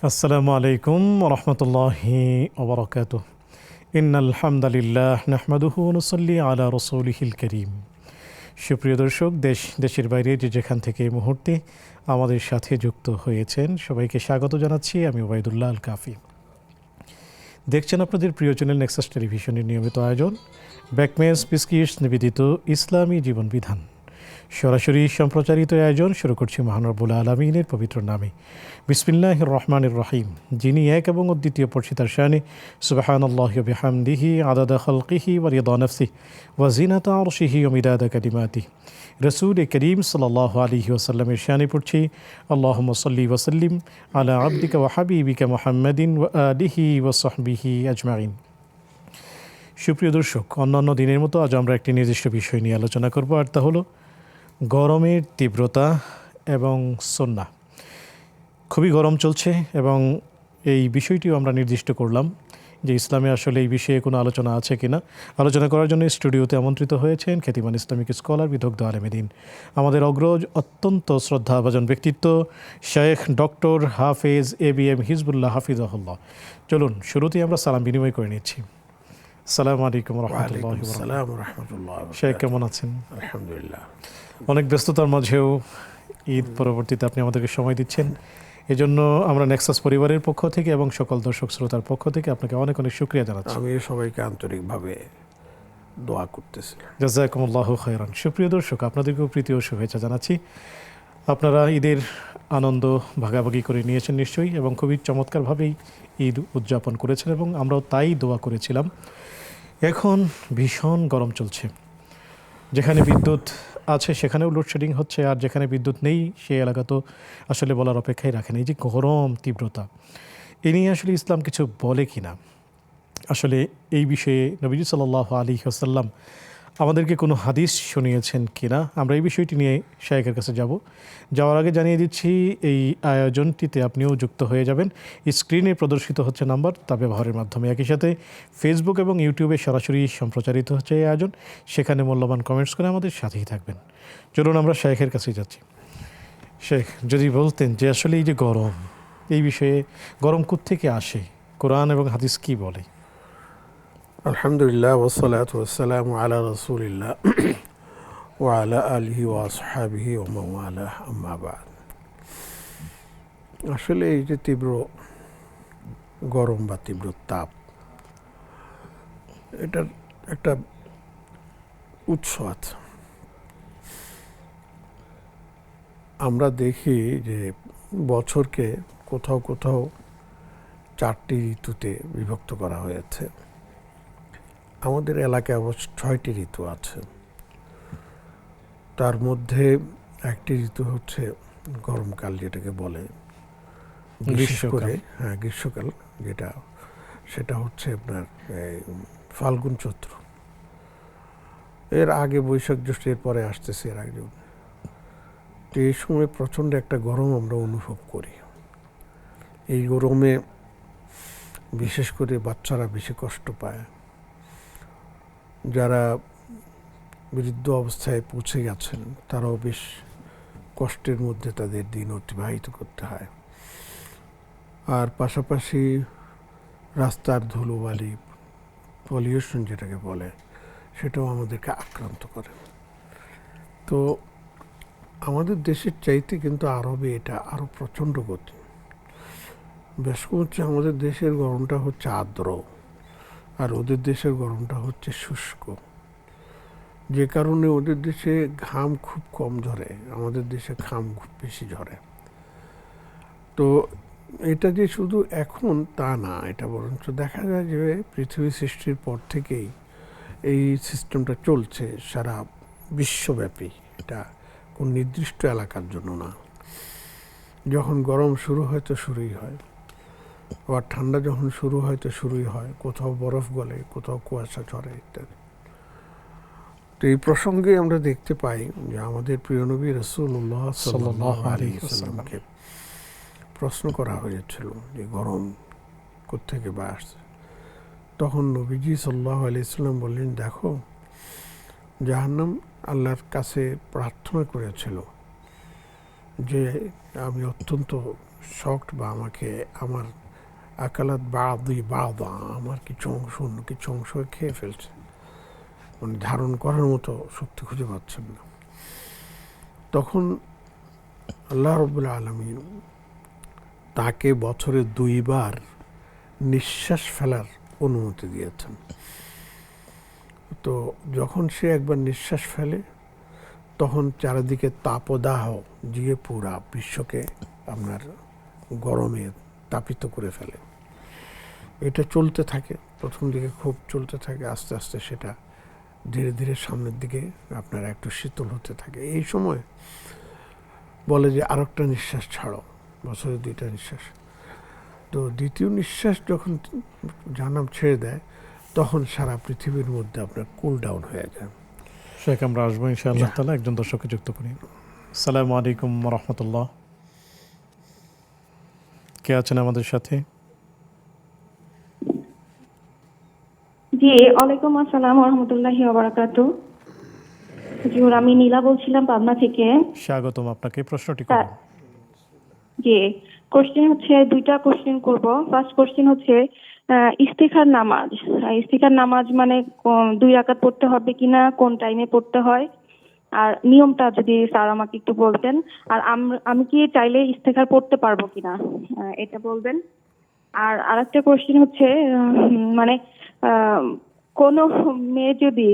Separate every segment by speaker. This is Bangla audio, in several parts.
Speaker 1: আসসালামু আলাইকুম ওয়া রাহমাতুল্লাহি ওয়া বারাকাতুহু। ইন্নাল হামদালিল্লাহ নাহমাদুহু ওয়া নুসাল্লি আলা রাসূলিহিল কারীম। সুপ্রিয় দর্শক, দেশের বাইরে যে যেখান থেকে এই মুহূর্তে আমাদের সাথে যুক্ত হয়েছেন সবাইকে স্বাগত জানাচ্ছি। আমি ওবায়দুল্লাহ আল কাফি। দেখছেন আপনাদের প্রিয় চ্যানেল নেক্সাস টেলিভিশনের নিয়মিত আয়োজন ব্যাকমেস বিস্কিটস নিবেদিত ইসলামী জীবন বিধান। সরাসরি সম্প্রচারিত আয়োজন শুরু করছি মহান রব্বুল আলামিনের পবিত্র নামে। বিসমিল্লাহির রহমানির রহিম। যিনি এক এবং অদ্বিতীয় পরিচিতার শানে সুবহানাল্লাহি ওয়া বিহামদিহি আদাদা খালকিহি ওয়া রিদা নাফসিহি ওয়া জিনাতা আরশিহি ওয়া মিদাদা কালিমাতিহি। রাসূল করিম সাল্লাল্লাহু আলাইহি ওয়াসাল্লামের শানে পড়ছি আল্লাহুম্মা সাল্লি ওয়া সাল্লিম আলা আবদিকা ওয়া হাবিবিকা মুহাম্মাদিন ওয়া আলিহি ওয়া সাহবিহি আজমাইন। সুপ্রিয় দর্শক, অন্যান্য দিনের মতো আজ আমরা একটি নির্দিষ্ট বিষয় নিয়ে আলোচনা করব, আর তা হলো গরমের তীব্রতা এবং সুন্নাহ। খুবই গরম চলছে এবং এই বিষয়টিও আমরা নির্দিষ্ট করলাম যে ইসলামে আসলে এই বিষয়ে কোনো আলোচনা আছে কিনা। আলোচনা করার জন্য স্টুডিওতে আমন্ত্রিত হয়েছেন খ্যাতিমান ইসলামিক স্কলার বিদগ্ধ আলেমে দ্বীন, আমাদের অগ্রজ অত্যন্ত শ্রদ্ধাভাজন ব্যক্তিত্ব শেখ ডক্টর হাফেজ ABM হিজবুল্লাহ হাফিজাহুল্লাহ। চলুন শুরুতেই আমরা সালাম বিনিময় করে নিচ্ছি। আসসালামু আলাইকুম রাহমাতুল্লাহি ওয়া বারাকাতুহু। শেখ কেমন আছেন?
Speaker 2: আলহামদুলিল্লাহ।
Speaker 1: অনেক ব্যস্ততার মাঝেও ঈদ পরবর্তীতে আপনি আমাদেরকে সময় দিচ্ছেন, এজন্য আমরা নেক্সাস পরিবারের পক্ষ থেকে এবং সকল দর্শক শ্রোতার পক্ষ থেকে আপনাকে অনেক অনেক শুকরিয়া জানাচ্ছি।
Speaker 2: আমি সবাইকে আন্তরিকভাবে দোয়া করতেছি।
Speaker 1: জাযাকুমুল্লাহু খায়রান। সুপ্রিয় দর্শক, আপনাদেরকেও প্রীতি ও শুভেচ্ছা জানাচ্ছি। আপনারা ঈদের আনন্দ ভাগাভাগি করে নিয়েছেন নিশ্চয়ই, এবং খুবই চমৎকারভাবেই ঈদ উদযাপন করেছেন এবং আমরাও তাই দোয়া করেছিলাম। এখন ভীষণ গরম চলছে, যেখানে বিদ্যুৎ আছে সেখানেও লোডশেডিং হচ্ছে, আর যেখানে বিদ্যুৎ নেই সেই এলাকা তো আসলে বলার অপেক্ষাই রাখে না। এই যে গরম তীব্রতা, এ নিয়ে আসলে ইসলাম কিছু বলে কি না, আসলে এই বিষয়ে নবীজি সাল্লাল্লাহু আলাইহি ওয়াসাল্লাম আমাদেরকে কোনো হাদিস শুনিয়েছেন কিনা, আমরা এই বিষয়টি নিয়ে শায়েখের কাছে যাওয়ার আগে জানিয়ে দিচ্ছি এই আয়োজনটিতে আপনিও যুক্ত হয়ে যাবেন। স্ক্রিনে প্রদর্শিত হচ্ছে নাম্বার, তা ব্যবহারের মাধ্যমে। একই সাথে ফেসবুক এবং ইউটিউবে সরাসরি সম্প্রচারিত হচ্ছে এই আয়োজন, সেখানে মূল্যবান কমেন্টস করে আমাদের সাথেই থাকবেন। চলুন আমরা শায়েখের কাছেই যাচ্ছি। শেখ, যদি বলতেন যে আসলে এই যে গরম, এই বিষয়ে গরম কোত্থেকে আসে, কোরআন এবং হাদিস কি বলে?
Speaker 2: আলহামদুলিল্লাহ ওয়াসসালাতু ওয়াসসালামু আলা রাসূলিল্লাহ ওয়া আলা আলিহি ওয়া আসহাবিহি ওয়া মান ওয়ালাহ, আম্মা বা'দ। আসলে এই যে তীব্র গরম বা তীব্র তাপ, এটার একটা উৎস আছে। আমরা দেখি যে বছরকে কোথাও কোথাও 4টি ঋতুতে বিভক্ত করা হয়েছে। আমাদের এলাকায় অবশ্য 6টি ঋতু আছে। তার মধ্যে একটি ঋতু হচ্ছে গরমকাল, যেটাকে বলে বিশেষ করে গ্রীষ্মকাল, সেটা হচ্ছে আপনার ফাল্গুন চৈত্র। এর আগে বৈশাখ জ্যৈষ্ঠ, এর পরে আসতেছে এর আগে। তো এই সময় প্রচণ্ড একটা গরম আমরা অনুভব করি। এই গরমে বিশেষ করে বাচ্চারা বেশি কষ্ট পায়। যারা বৃদ্ধ অবস্থায় পৌঁছে গেছেন তারাও বেশ কষ্টের মধ্যে তাদের দিন অতিবাহিত করতে হয়। আর পাশাপাশি রাস্তার ধুলোবালি, পলিউশন যেটাকে বলে, সেটাও আমাদেরকে আক্রান্ত করে। তো আমাদের দেশের চাইতে কিন্তু আরবে এটা আরও প্রচণ্ড গতি। বেশ হচ্ছে আমাদের দেশের গরমটা হচ্ছে আর্দ্র, আর ওদের দেশের গরমটা হচ্ছে শুষ্ক, যে কারণে ওদের দেশে ঘাম খুব কম ঝরে, আমাদের দেশে ঘাম খুব বেশি ঝরে। তো এটা যে শুধু এখন তা না, এটা বরঞ্চ দেখা যায় যে পৃথিবী সৃষ্টির পর থেকেই এই সিস্টেমটা চলছে সারা বিশ্বব্যাপী। এটা কোন নির্দিষ্ট এলাকার জন্য না। যখন গরম শুরু হয় তো শুরুই হয়, আবার ঠান্ডা যখন শুরু হয় তো শুরুই হয়। কোথাও বরফ গলে, কোথাও কুয়াশা ঝরে ইত্যাদি। তো এই প্রসঙ্গে আমরা দেখতে পাই যে আমাদের প্রিয় নবী রাসূলুল্লাহ সাল্লাল্লাহু আলাইহি ওয়াসাল্লামকে প্রশ্ন করা হয়েছিল যে গরম কোত্থেকে বা আসছে। তখন নবীজি সাল্লাল্লাহু আলাইহি ওয়াসাল্লাম বললেন, দেখো জাহান্নাম আল্লাহর কাছে প্রার্থনা করেছিল যে আমি অত্যন্ত শক্ট, বা আমাকে আমার আকালাত বাদা আমার কিছু অংশ অন্য কিছু অংশ খেয়ে ফেলছে, মানে ধারণ করার মতো শক্তি খুঁজে পাচ্ছেন না। তখন আল্লাহ রাব্বুল আলামিন তাকে বছরে 2 বার নিঃশ্বাস ফেলার অনুমতি দিয়েছেন। তো যখন সে একবার নিঃশ্বাস ফেলে তখন চারিদিকে তাপদাহ দিয়ে পুরা বিশ্বকে আপনার গরমে তাপিত করে ফেলে। এটা চলতে থাকে, প্রথম দিকে খুব চলতে থাকে, আস্তে আস্তে সেটা ধীরে ধীরে সামনের দিকে আপনার একটু শীতল হতে থাকে। এই সময় বলে যে আরেকটা নিঃশ্বাস ছাড়ো, বছরে 2টা নিঃশ্বাস। তো দ্বিতীয় নিঃশ্বাস যখন জাহান্নাম ছেড়ে দেয় তখন সারা পৃথিবীর মধ্যে আপনার কুল ডাউন হয়ে যায়।
Speaker 1: শেখ, আমরা আসবো ইনশাআল্লাহ তাআলা। একজন দর্শককে যুক্ত করি। আসসালামু আলাইকুম ওয়া রাহমাতুল্লাহ। কে আছেন আমাদের সাথে?
Speaker 3: জি, ওয়ালাইকুম আসসালাম ওয়া রাহমাতুল্লাহি ওয়া বারাকাতুহু। জি, আমি নীলা বলছিলাম পাবনা থেকে।
Speaker 1: স্বাগতম আপনাকে, প্রশ্নটি করুন।
Speaker 3: জি, কোশ্চেন হচ্ছে 2টা কোশ্চেন করব। ফার্স্ট কোশ্চেন হচ্ছে ইস্তিখার নামাজ। ইস্তিখার নামাজ মানে 2 রাকাত পড়তে হবে কিনা, কোন টাইমে পড়তে হয়, আর নিয়মটা যদি স্যার আমাকে একটু বলতেন। আর আমি কি চাইলে ইস্তিখার পড়তে পারবো কিনা এটা বলবেন। আর আরেকটা কোশ্চেন হচ্ছে মানে কোনো মেয়ে যদি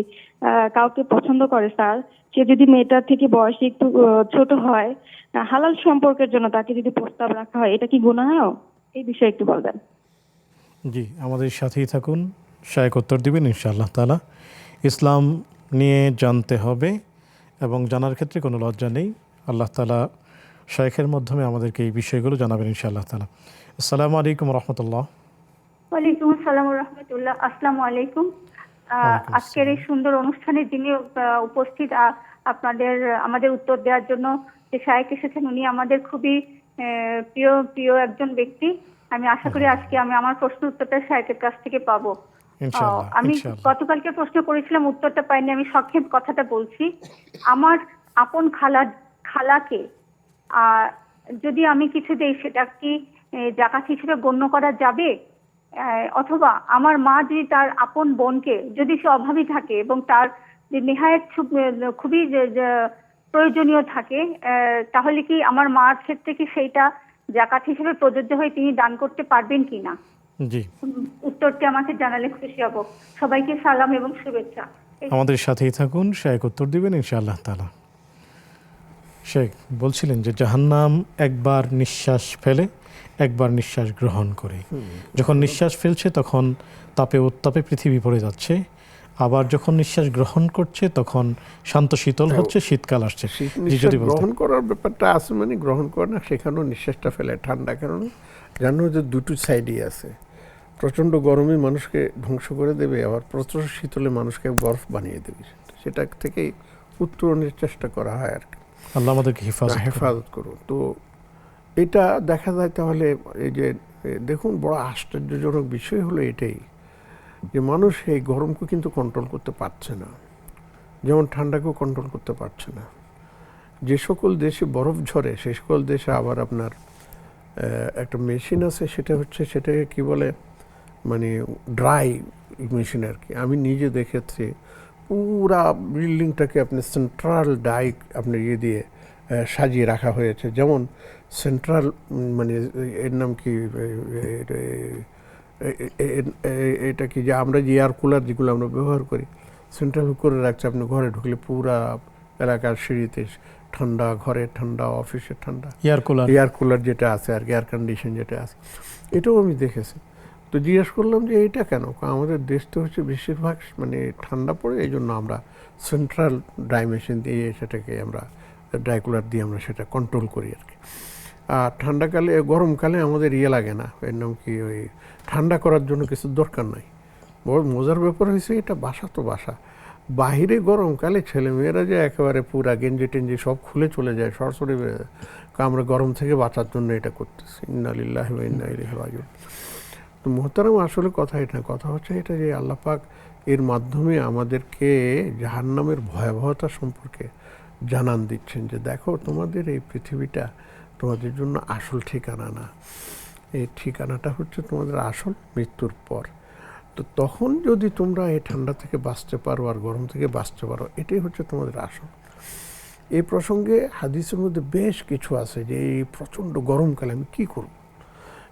Speaker 3: কাউকে পছন্দ করে স্যার, সে যদি মেয়েটার থেকে বয়সে একটু ছোট হয়, হালাল সম্পর্কের জন্য তাকে যদি প্রস্তাব রাখা হয়, এটা কি গুনাহ? এই বিষয়ে একটু বলবেন।
Speaker 1: জি, আমাদের সাথেই থাকুন, শায়েখ উত্তর দিবেন ইনশাআল্লাহ তাআলা। ইসলাম নিয়ে জানতে হবে এবং জানার ক্ষেত্রে কোনো লজ্জা নেই। আল্লাহ তাআলা শায়েখের মাধ্যমে আমাদেরকে এই বিষয়গুলো জানাবেন ইনশাআল্লাহ তাআলা। আসসালামু আলাইকুম ওয়া রাহমাতুল্লাহ।
Speaker 4: ওয়ালাইকুম আসসালাম ওয়া রাহমাতুল্লাহ। আসসালামু আলাইকুম। আজকের এই সুন্দর অনুষ্ঠানের যিনি উপস্থিত, আমাদের উত্তর দেওয়ার জন্য যে শায়েখ এসেছেন, উনি আমাদের খুবই প্রিয় একজন ব্যক্তি। আমি আশা করি আজকে আমি আমার প্রশ্ন উত্তরটা শায়েখের কাছ থেকে পাবো। আমি গতকালকে প্রশ্ন করেছিলাম, উত্তরটা পাইনি। আমি সংক্ষেপ কথাটা বলছি। আমার আপন খালাকে যদি আমি কিছু দেই, সেটা কি জাকাত হিসেবে গণ্য করা যাবে? অথবা আমার মা যদি তার আপন বোনকে, যদি সে অভাবী থাকে এবং তার যে নেহায়েত খুবই প্রয়োজনীয় থাকে, তাহলে কি আমার মার ক্ষেত্রে কি সেইটা জাকাত হিসেবে প্রযোজ্য হয়ে তিনি দান করতে পারবেন কিনা?
Speaker 1: জি,
Speaker 4: উত্তরটি আমাকে জানালে খুশি হব। সবাইকে সালাম এবং শুভেচ্ছা।
Speaker 1: আমাদের সাথেই থাকুন, শায়েখ উত্তর দিবেন ইনশাআল্লাহ তাআলা। শেখ বলছিলেন যে জাহান্নাম একবার নিঃশ্বাস ফেলে, একবার নিঃশ্বাস গ্রহণ করে। যখন নিঃশ্বাস ফেলছে তখন তাপে উত্তাপে পৃথিবী পড়ে যাচ্ছে, আবার যখন নিঃশ্বাস গ্রহণ করছে তখন শান্ত শীতল হচ্ছে, শীতকাল আসছে।
Speaker 2: নিঃশ্বাস গ্রহণ করার ব্যাপারটা আছে, মানে গ্রহণ করে না, সেখানেও নিঃশ্বাসটা ফেলে ঠান্ডা, কারণ জানো যে দুটো সাইডই আছে। প্রচণ্ড গরমে মানুষকে ধ্বংস করে দেবে, আবার প্রচণ্ড শীতলে মানুষকে বরফ বানিয়ে দেবে। সেটা থেকেই উত্তরণের চেষ্টা করা হয় আর কি।
Speaker 1: আল্লাহ আমাদেরকে
Speaker 2: হেফাজত করুন। তো এটা দেখা যায় তাহলে, এই যে দেখুন, বড় আশ্চর্যজনক বিষয় হলো এটাই যে মানুষ এই গরমকে কিন্তু কন্ট্রোল করতে পারছে না, যেমন ঠান্ডাকেও কন্ট্রোল করতে পারছে না। যে সকল দেশে বরফ ঝরে সেই সকল দেশে আবার আপনার একটা মেশিন আছে, সেটাকে কি বলে, মানে ড্রাই মেশিন আর কি। আমি নিজে দেখেছি পুরা বিল্ডিংটাকে আপনি সেন্ট্রাল ডাই আপনার দিয়ে সাজিয়ে রাখা হয়েছে। যেমন সেন্ট্রাল, মানে এর নাম কি, এটা কি, যে আমরা যে এয়ার কুলার যেগুলো আমরা ব্যবহার করি, সেন্ট্রাল করে রাখছে। আপনি ঘরে ঢুকলে পুরা এলাকার সিঁড়িতে ঠান্ডা, ঘরে ঠান্ডা, অফিসে ঠান্ডা। এয়ার কুলার যেটা আছে আর কি, এয়ার কন্ডিশন যেটা আছে, এটাও আমি দেখেছি। তো জিজ্ঞেস করলাম যে এটা কেন? আমাদের দেশ তো হচ্ছে বেশিরভাগ মানে ঠান্ডা পড়ে, এই জন্য আমরা সেন্ট্রাল ড্রাই মেশিন দিয়ে সেটাকে আমরা ড্রাই কুলার দিয়ে আমরা সেটা কন্ট্রোল করি আর কি। আর ঠান্ডাকালে, গরমকালে আমাদের লাগে না, এর নাম কি, ওই ঠান্ডা করার জন্য কিছু দরকার নাই। বড় মজার ব্যাপার হয়েছে, এটা বাসা তো বাসা, বাহিরে গরমকালে ছেলেমেয়েরা যে একেবারে পুরা গেঞ্জি টেঞ্জি সব খুলে চলে যায়, সরাসরি বেড়ে যায়। আমরা গরম থেকে বাঁচার জন্য এটা করতেছি। ইন্না লিল্লাহি ওয়া ইন্না ইলাইহি রাজিউন। তো মোহতারাম, আসলে কথা এটা, কথা হচ্ছে এটা যে আল্লাহ পাক এর মাধ্যমে আমাদেরকে জাহান্নামের ভয়াবহতা সম্পর্কে জানান দিচ্ছেন যে দেখো তোমাদের এই পৃথিবীটা তোমাদের জন্য আসল ঠিকানা না, এই ঠিকানাটা হচ্ছে তোমাদের আসল মৃত্যুর পর। তো তখন যদি তোমরা এই ঠান্ডা থেকে বাঁচতে পারো আর গরম থেকে বাঁচতে পারো, এটাই হচ্ছে তোমাদের আসল। এই প্রসঙ্গে হাদিসের মধ্যে বেশ কিছু আছে যে এই প্রচণ্ড গরমকালে আমি কী করব,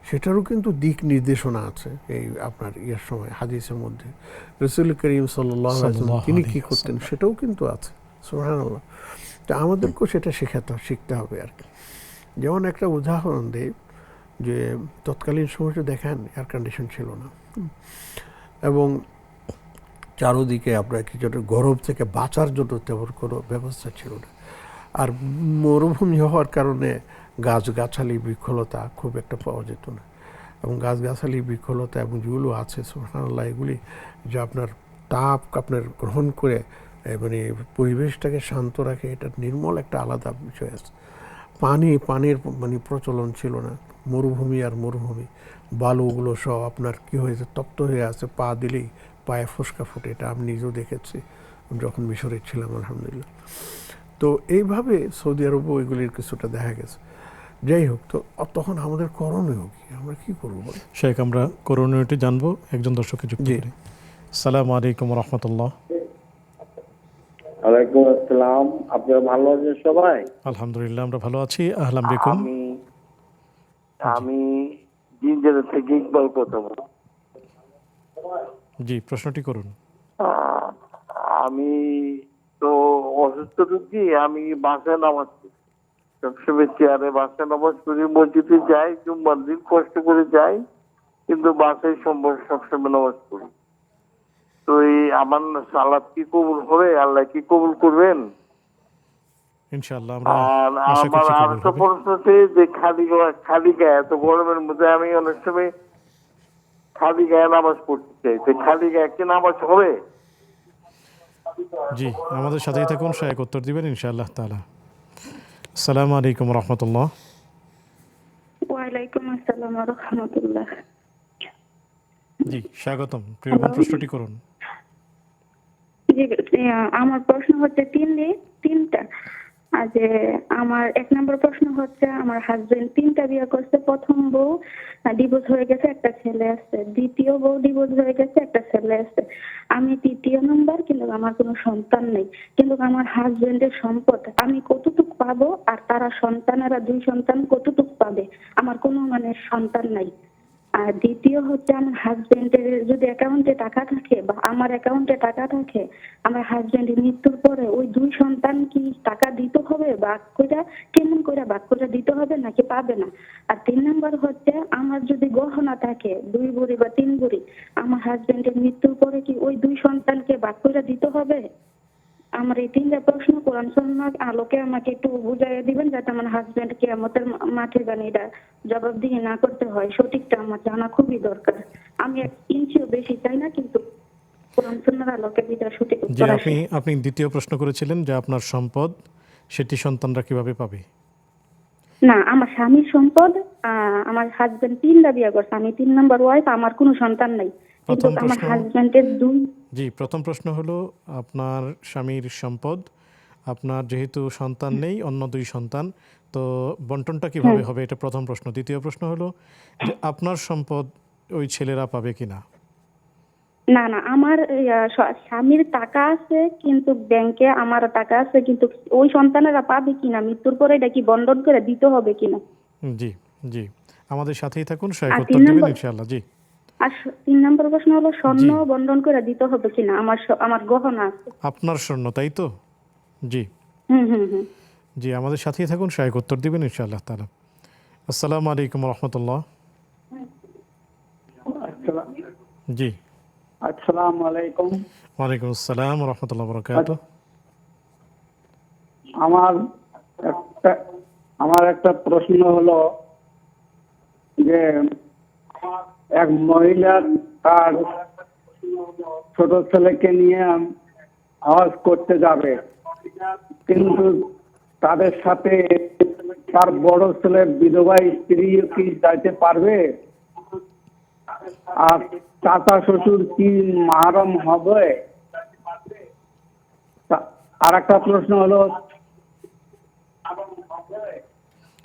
Speaker 2: সেটারও কিন্তু দিক নির্দেশনা আছে এই আপনার ইয়ের সময় হাদিসের মধ্যে। রাসূল করিম সাল্লাল্লাহু আলাইহি ওয়াসাল্লাম তিনি কী করতেন সেটাও কিন্তু আছে। সুবহানাল্লাহ। তা আমাদেরকেও সেটা শিখতে হবে আর কি। যেমন একটা উদাহরণ দেই, যে তৎকালীন সময়টা দেখেন এয়ার কন্ডিশন ছিল না, এবং চারোদিকে আপনার কিছুটা গরম থেকে বাঁচার জন্য তেমন কোনো ব্যবস্থা ছিল না। আর মরুভূমি হওয়ার কারণে গাছগাছালি বৃক্ষলতা খুব একটা পাওয়া যেত না, এবং গাছগাছালি বৃক্ষলতা এবং যেগুলো আছে সুবহানাল্লাহ, এগুলি যে আপনার তাপ আপনার গ্রহণ করে মানে পরিবেশটাকে শান্ত রাখে, এটা নির্মল একটা আলাদা বিষয় আছে। পানির মানে প্রচলন ছিল না, মরুভূমি আর মরুভূমি, বালুগুলো সব আপনার কী হয়েছে তপ্ত হয়ে আছে, পা দিলেই পায়ে ফোসকা ফোটে, এটা আমি নিজেও দেখেছি যখন মিশরে ছিলাম আলহামদুলিল্লাহ। তো এইভাবে সৌদি আরবও এগুলির কিছুটা দেখা গেছে। যাই হোক, তো তখন আমাদের করণীয় কি, আমরা কী করবো?
Speaker 1: শেখ, আমরা করণীয়টি জানবো একজন দর্শককে যুক্ত
Speaker 2: জি।
Speaker 1: করে। আসসালামু আলাইকুম রহমতুল্লাহ।
Speaker 5: ওয়ালাইকুম আসসালাম। আপনারা ভালো আছেন সবাই?
Speaker 1: আলহামদুলিল্লাহ, আমরা ভালো আছি। আহলাম বিকুম।
Speaker 5: আমি জিঞ্জার থেকে ইকবাল প্রথম।
Speaker 1: জি, প্রশ্নটি করুন।
Speaker 5: আমি তো অসুস্থ রোগী, আমি বাসায় নামাজ পড়ি, সবসময় চেয়ারে বাসায় নামাজ পড়ি, মসজিদে যাই, জুম্মার দিন কষ্ট করে যাই, কিন্তু বাসায় সবসময় নামাজ পড়ি। তো এই আমার সালাত কি কবুল হবে? আল্লাহ কি কবুল করবেন?
Speaker 1: ইনশাআল্লাহ আমরা
Speaker 5: আর
Speaker 1: আশা
Speaker 5: আমার
Speaker 1: করছি কবুল
Speaker 5: আরেকটা
Speaker 1: হবে।
Speaker 5: প্রশ্ন আছে যে খালি গায়ে, এত গরমের মধ্যে আমি অনেক সময় খালি গায়ে নামাজ পড়তে চাই, তো খালি গায়ে কি নামাজ হবে?
Speaker 1: জি, আমাদের সাথেই থাকুন, শেখ উত্তর দিবেন ইনশাআল্লাহ তাআলা। আসসালামু আলাইকুম রহমতুল্লাহ।
Speaker 3: ওয়ালাইকুম আসসালাম ওয়া রাহমাতুল্লাহ।
Speaker 1: জি, স্বাগতম। প্রিয় বোন, প্রশ্নটি করুন।
Speaker 3: জি, আমার প্রশ্ন হচ্ছে তিনটা। আর যে আমার 1 নম্বর প্রশ্ন হচ্ছে, আমার হাজবেন্ড 3টা বিয়ে করছে। প্রথম বউ ডিভোর্স হয়ে গেছে, একটা ছেলে আছে। দ্বিতীয় বউ ডিভোর্স হয়ে গেছে, একটা ছেলে আছে। আমি 3য় নম্বর, কিন্তু আমার কোনো সন্তান নেই। কিন্তু আমার হাজবেন্ডের সম্পদ আমি কতটুকু পাবো, আর তারা সন্তানেরা 2 সন্তান কতটুকু পাবে? আমার কোনো মানে সন্তান নাই। আর দ্বিতীয় হচ্ছে, আমার হাজবেন্ডের যদি অ্যাকাউন্টে টাকা থাকে বা আমার অ্যাকাউন্টে টাকা থাকে, আমার হাজবেন্ডের মৃত্যুর পরে ওই 2 সন্তান কি টাকা দিতে হবে, ভাগ করে কেমন করে ভাগ করে দিতে হবে, নাকি পাবে না? আর 3 নম্বর হচ্ছে, আমার যদি গহনা থাকে 2 ভরি বা 3 ভরি, আমার হাজবেন্ডের মৃত্যুর পরে কি ওই 2 সন্তানকে ভাগ করে দিতে হবে? আমার এই 3টা প্রশ্ন কোরআন সুন্নাহর আলোকে আমাকে একটু বুঝাইয়া দিবেন, যাতে আমার হাজবেন্ড কিয়ামতের মাঠে এটা জবাবদিহি না করতে হয়। সঠিকটা আমার জানা খুবই দরকার। আমি 1 ইঞ্চিও বেশি চাই না, কিন্তু কোরআন সুন্নাহর আলোকে যেটা সঠিক
Speaker 1: জি,
Speaker 3: উত্তর আসে।
Speaker 1: আপনি দ্বিতীয় প্রশ্ন করেছিলেন যে আপনার সম্পদ সেটি সন্তানরা কিভাবে পাবে?
Speaker 3: না, আমার স্বামীর সম্পদ, আমার হাজবেন্ড 3টা বিয়ে করছে, আমি 3 নম্বর ওয়াইফ, আমার কোনো সন্তান নাই, কিন্তু
Speaker 1: প্রথম
Speaker 3: আমার
Speaker 1: প্রশ্ন।
Speaker 3: হাজবেন্ডের 2।
Speaker 1: জি, প্রথম প্রশ্ন হলো আপনার স্বামীর সম্পদ, আপনার যেহেতু সন্তান নেই, অন্য 2 সন্তান, তো বন্টনটা কিভাবে হবে, এটা প্রথম প্রশ্ন। দ্বিতীয় প্রশ্ন হলো যে আপনার সম্পদ ওই ছেলেরা পাবে কিনা?
Speaker 3: না না, আমার স্বামীর টাকা আছে, কিন্তু ব্যাংকে আমার টাকা আছে, কিন্তু ওই সন্তানেরা পাবে কিনা, মৃত্যুর পরে এটা কি বন্টন করে দিতে হবে কিনা?
Speaker 1: জি, জি, আমাদের সাথেই থাকুন, শেখ
Speaker 3: আর
Speaker 1: উত্তর
Speaker 3: 3
Speaker 1: দিবেন
Speaker 3: নম্বর,
Speaker 1: ইনশাআল্লাহ। জি,
Speaker 3: আর 3 নম্বর প্রশ্ন হলো, স্বর্ণ বন্টন করে দিতে হবে কিনা? আমার গহনা আছে।
Speaker 1: আপনার স্বর্ণ, তাই তো? জি,
Speaker 3: হুম হুম হুম।
Speaker 1: জি, আমাদের সাথেই থাকুন, শেখ উত্তর দিবেন ইনশাআল্লাহ তাআলা। আসসালামু আলাইকুম রহমতুল্লাহ। জি,
Speaker 6: আসসালামু আলাইকুম।
Speaker 1: ওয়ালাইকুম আসসালাম রহমতুল্লাহ বরকাতুহ।
Speaker 6: আমার একটা প্রশ্ন হলো যে এক মহিলা তার ছোট ছেলেকে নিয়ে হজ করতে যাবে, কিন্তু তাদের সাথে তার বড় ছেলের বিধবা স্ত্রী কি যাইতে পারবে? আর চাচা শ্বশুর কি মাহারম হবে? আর একটা প্রশ্ন হলো,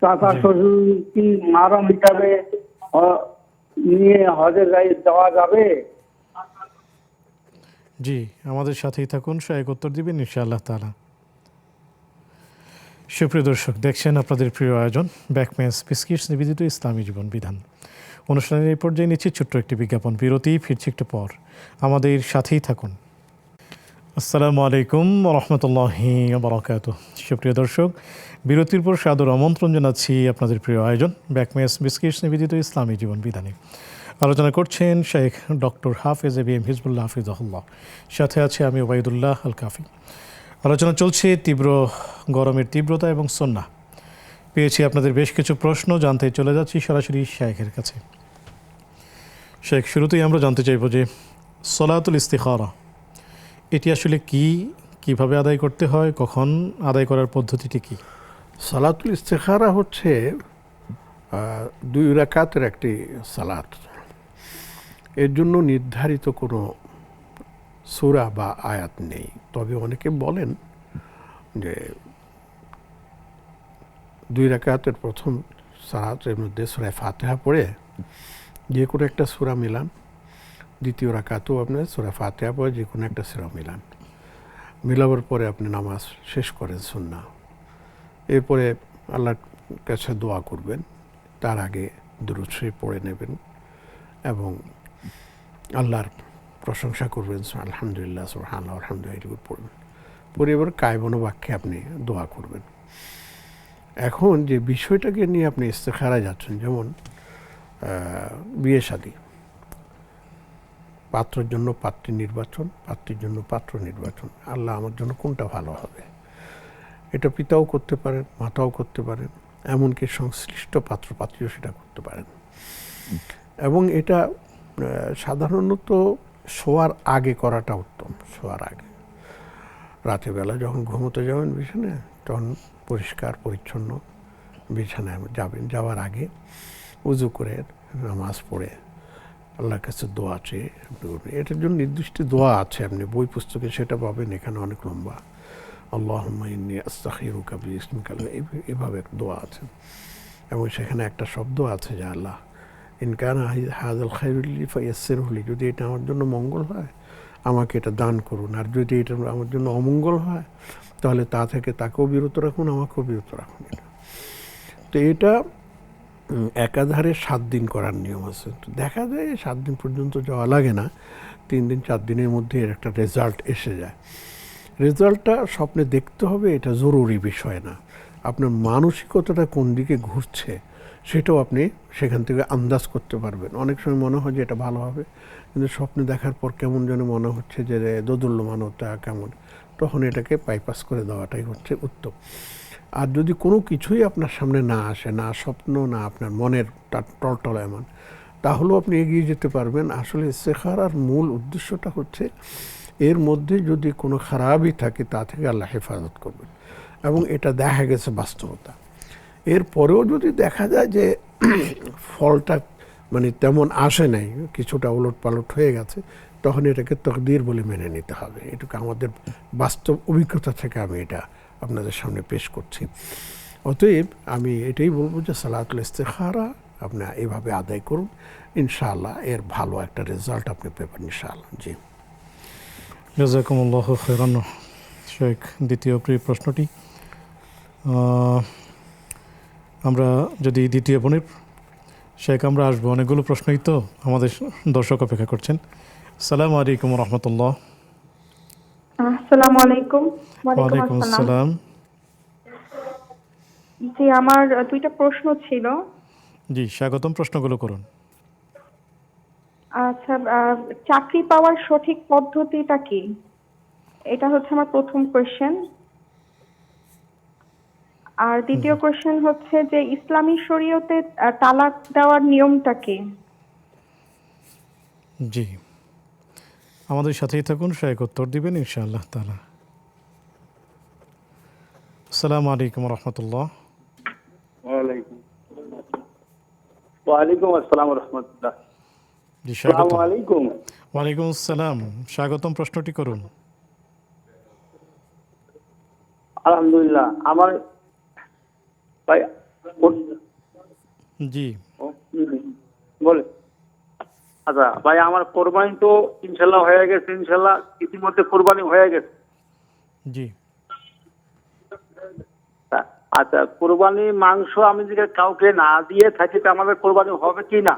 Speaker 6: চাচা শ্বশুর কি মাহারম হিসাবে নিয়ে হজে যাওয়া যাবে?
Speaker 1: জি, আমাদের সাথেই থাকুন, শায়েখ উত্তর দিবেন ইনশাআল্লাহ তাআলা। সুপ্রিয় দর্শক, দেখছেন আপনাদের প্রিয় আয়োজন ব্যাকমেন্স বিস্কিটস নিবেদিত ইসলামী জীবন বিধান। অনুষ্ঠানের এই পর্যায়ে নিচ্ছি ছোট্ট একটি বিজ্ঞাপন বিরতি, ফিরছি একটু পর, আমাদের সাথেই থাকুন। আসসালামু আলাইকুম ওয়া রাহমাতুল্লাহি ওয়া বারাকাতুহু। সুপ্রিয় দর্শক, বিরতির পর সাদর আমন্ত্রণ জানাচ্ছি আপনাদের প্রিয় আয়োজন ব্যাকমেন্স বিস্কিটস নিবেদিত ইসলামী জীবন বিধানে। আলোচনা করছেন শেখ ডক্টর হাফেজ এবিএম হিজবুল্লাহ হাফিজাহুল্লাহ, সাথে আছে আমি ওবায়দুল্লাহ আল কাফি। আলোচনা চলছে তীব্র গরমের তীব্রতা এবং সুন্নাহ। পেয়েছি আপনাদের বেশ কিছু প্রশ্ন, জানতে চলে যাচ্ছি সরাসরি শেখের কাছে। শেখ, শুরুতেই আমরা জানতে চাইব যে সলাতুল ইস্তিখারা এটি আসলে কি, কিভাবে আদায় করতে হয়, কখন আদায় করার পদ্ধতিটি কি?
Speaker 2: সালাতুল ইস্তেখারা হচ্ছে 2 রাকাতের একটি সালাত। এর জন্য নির্ধারিত কোনো সূরা বা আয়াত নেই, তবে অনেকে বলেন যে 2 রাকাতের প্রথম সালাতের মধ্যে সূরা ফাতিহা পড়ে যে কোনো একটা সূরা মিলান, দ্বিতীয় রাকাতেও আপনার সূরা ফাতিহা পড়ে যে কোনো একটা সূরা মিলান, মিলাবার পরে আপনি নামাজ শেষ করেন সুন্নাহ। এরপরে আল্লাহর কাছে দোয়া করবেন, তার আগে দুরূদ শরীফ পড়ে নেবেন এবং আল্লাহর প্রশংসা করবেন, আলহামদুলিল্লাহ সুবহানাল্লাহ আলহামদুলিল্লাহ এটুকু পড়বেন। পরে এবার কায়মনো বাক্যে আপনি দোয়া করবেন। এখন যে বিষয়টাকে নিয়ে আপনি ইস্তেখারা যাচ্ছেন, যেমন বিয়ে শাদী, পাত্রের জন্য পাত্রী নির্বাচন, পাত্রীর জন্য পাত্র নির্বাচন, আল্লাহ আমার জন্য কোনটা ভালো হবে, এটা পিতাও করতে পারেন, মাতাও করতে পারেন, এমনকি সংশ্লিষ্ট পাত্র পাত্রীও সেটা করতে পারেন। এবং এটা সাধারণত শোয়ার আগে করাটা উত্তম। শোয়ার আগে, রাতের বেলা যখন ঘুমোতে যাবেন বিছানায়, তখন পরিষ্কার পরিচ্ছন্ন বিছানায় যাবেন, যাওয়ার আগে উজু করে নামাজ পড়ে আল্লাহর কাছে দোয়া চেয়ে আপনি করবেন। এটার জন্য নির্দিষ্ট দোয়া আছে, আপনি বই পুস্তকে সেটা পাবেন, এখানে অনেক লম্বা। আল্লাহুম্মা ইন্নী আস্তাগফিরুকা বিইসমিকা, এভাবে এক দোয়া আছে। এবং সেখানে একটা শব্দ আছে যে আল্লাহ ইন কানা হাযাল খায়রুল লি ফায়াসসিরহু লি, যদি এটা আমার জন্য মঙ্গল হয় আমাকে এটা দান করুন, আর যদি এটা আমার জন্য অমঙ্গল হয় তাহলে তা থেকে তাকেও বিরত রাখুন, আমাকেও বিরত রাখুন। তো এটা একাধারে 7 দিন করার নিয়ম আছে। তো দেখা যায় 7 দিন পর্যন্ত যাওয়া লাগে না, 3 দিন 4 দিনের মধ্যে এর একটা রেজাল্ট এসে যায়। রেজাল্টটা স্বপ্নে দেখতে হবে, এটা জরুরি বিষয় না। আপনার মানসিকতাটা কোন দিকে ঘুরছে সেটাও আপনি সেখান থেকে আন্দাজ করতে পারবেন। অনেক সময় মনে হয় যে এটা ভালো হবে, কিন্তু স্বপ্নে দেখার পর কেমন যেন মনে হচ্ছে যে দোদুল্যমানতা কেমন, তখন এটাকে বাইপাস করে দেওয়াটাই হচ্ছে উত্তম। আর যদি কোনো কিছুই আপনার সামনে না আসে, না স্বপ্ন, না আপনার মনের টলটলায়মান, তাহলেও আপনি এগিয়ে যেতে পারবেন। আসলে ইস্তেখারার মূল উদ্দেশ্যটা হচ্ছে এর মধ্যে যদি কোনো খারাপই থাকে তা থেকে আল্লাহ হেফাজত করবেন, এবং এটা দেখা গেছে বাস্তবতা। এরপরেও যদি দেখা যায় যে ফলটা মানে তেমন আসে নাই, কিছুটা ওলট পালট হয়ে গেছে, তখন এটাকে তকদির বলে মেনে নিতে হবে। এটুকু আমাদের বাস্তব অভিজ্ঞতা থেকে আমি এটা আপনাদের সামনে পেশ করছি। অতএব আমি এটাই বলবো যে সালাতুল ইস্তেখারা আপনি এভাবে আদায় করুন, ইনশাআল্লাহ এর ভালো একটা রেজাল্ট আপনি পাবেন ইনশাআল্লাহ। জি,
Speaker 1: জাযাকুমুল্লাহু খাইরান। শেখ, দ্বিতীয় প্রশ্নটি আমরা যদি দ্বিতীয় বোনের শেখ আমরা আসবো, অনেকগুলো প্রশ্নই তো আমাদের দর্শক অপেক্ষা করছেন। আসসালামু আলাইকুম ওয়া রাহমাতুল্লাহ।
Speaker 3: আসসালামু আলাইকুম।
Speaker 1: ওয়ালাইকুম আসসালাম।
Speaker 3: জি, আমার 2টা প্রশ্ন ছিল।
Speaker 1: জি, স্বাগতম, প্রশ্নগুলো করুন।
Speaker 3: আচ্ছা, চাকরি পাওয়ার সঠিক পদ্ধতিটা কি? এটা হচ্ছে আমার প্রথম কোয়েশ্চেন। আর দ্বিতীয় কোয়েশ্চেন হচ্ছে যে ইসলামী শরীয়তে তালাক দেওয়ার নিয়মটা কি?
Speaker 1: জি, আমাদের সাথেই থাকুন, শেখ উত্তর দিবেন ইনশাআল্লাহ তাআলা। আসসালামু আলাইকুম ওয়া রাহমাতুল্লাহ।
Speaker 7: ওয়ালাইকুম আসসালাম ওয়া রাহমাতুল্লাহ।
Speaker 1: জি,
Speaker 6: আসসালামু
Speaker 1: স্বাগতম।
Speaker 6: আলাইকুম।
Speaker 1: ওয়ালাইকুম আসসালাম, স্বাগতম, প্রশ্নটি করুন।
Speaker 6: আলহামদুলিল্লাহ। আমার ভাই
Speaker 1: জি
Speaker 6: বলে, আচ্ছা ভাই, আমার কোরবানি তো ইনশাল্লাহ হয়ে গেছে, ইনশাল্লাহ ইতিমধ্যে কোরবানি হয়ে গেছে।
Speaker 1: জি
Speaker 6: আচ্ছা, কোরবানি মাংস আমি যদি কাউকে না দিয়ে থাকি তো আমাদের কোরবানি হবে কি না?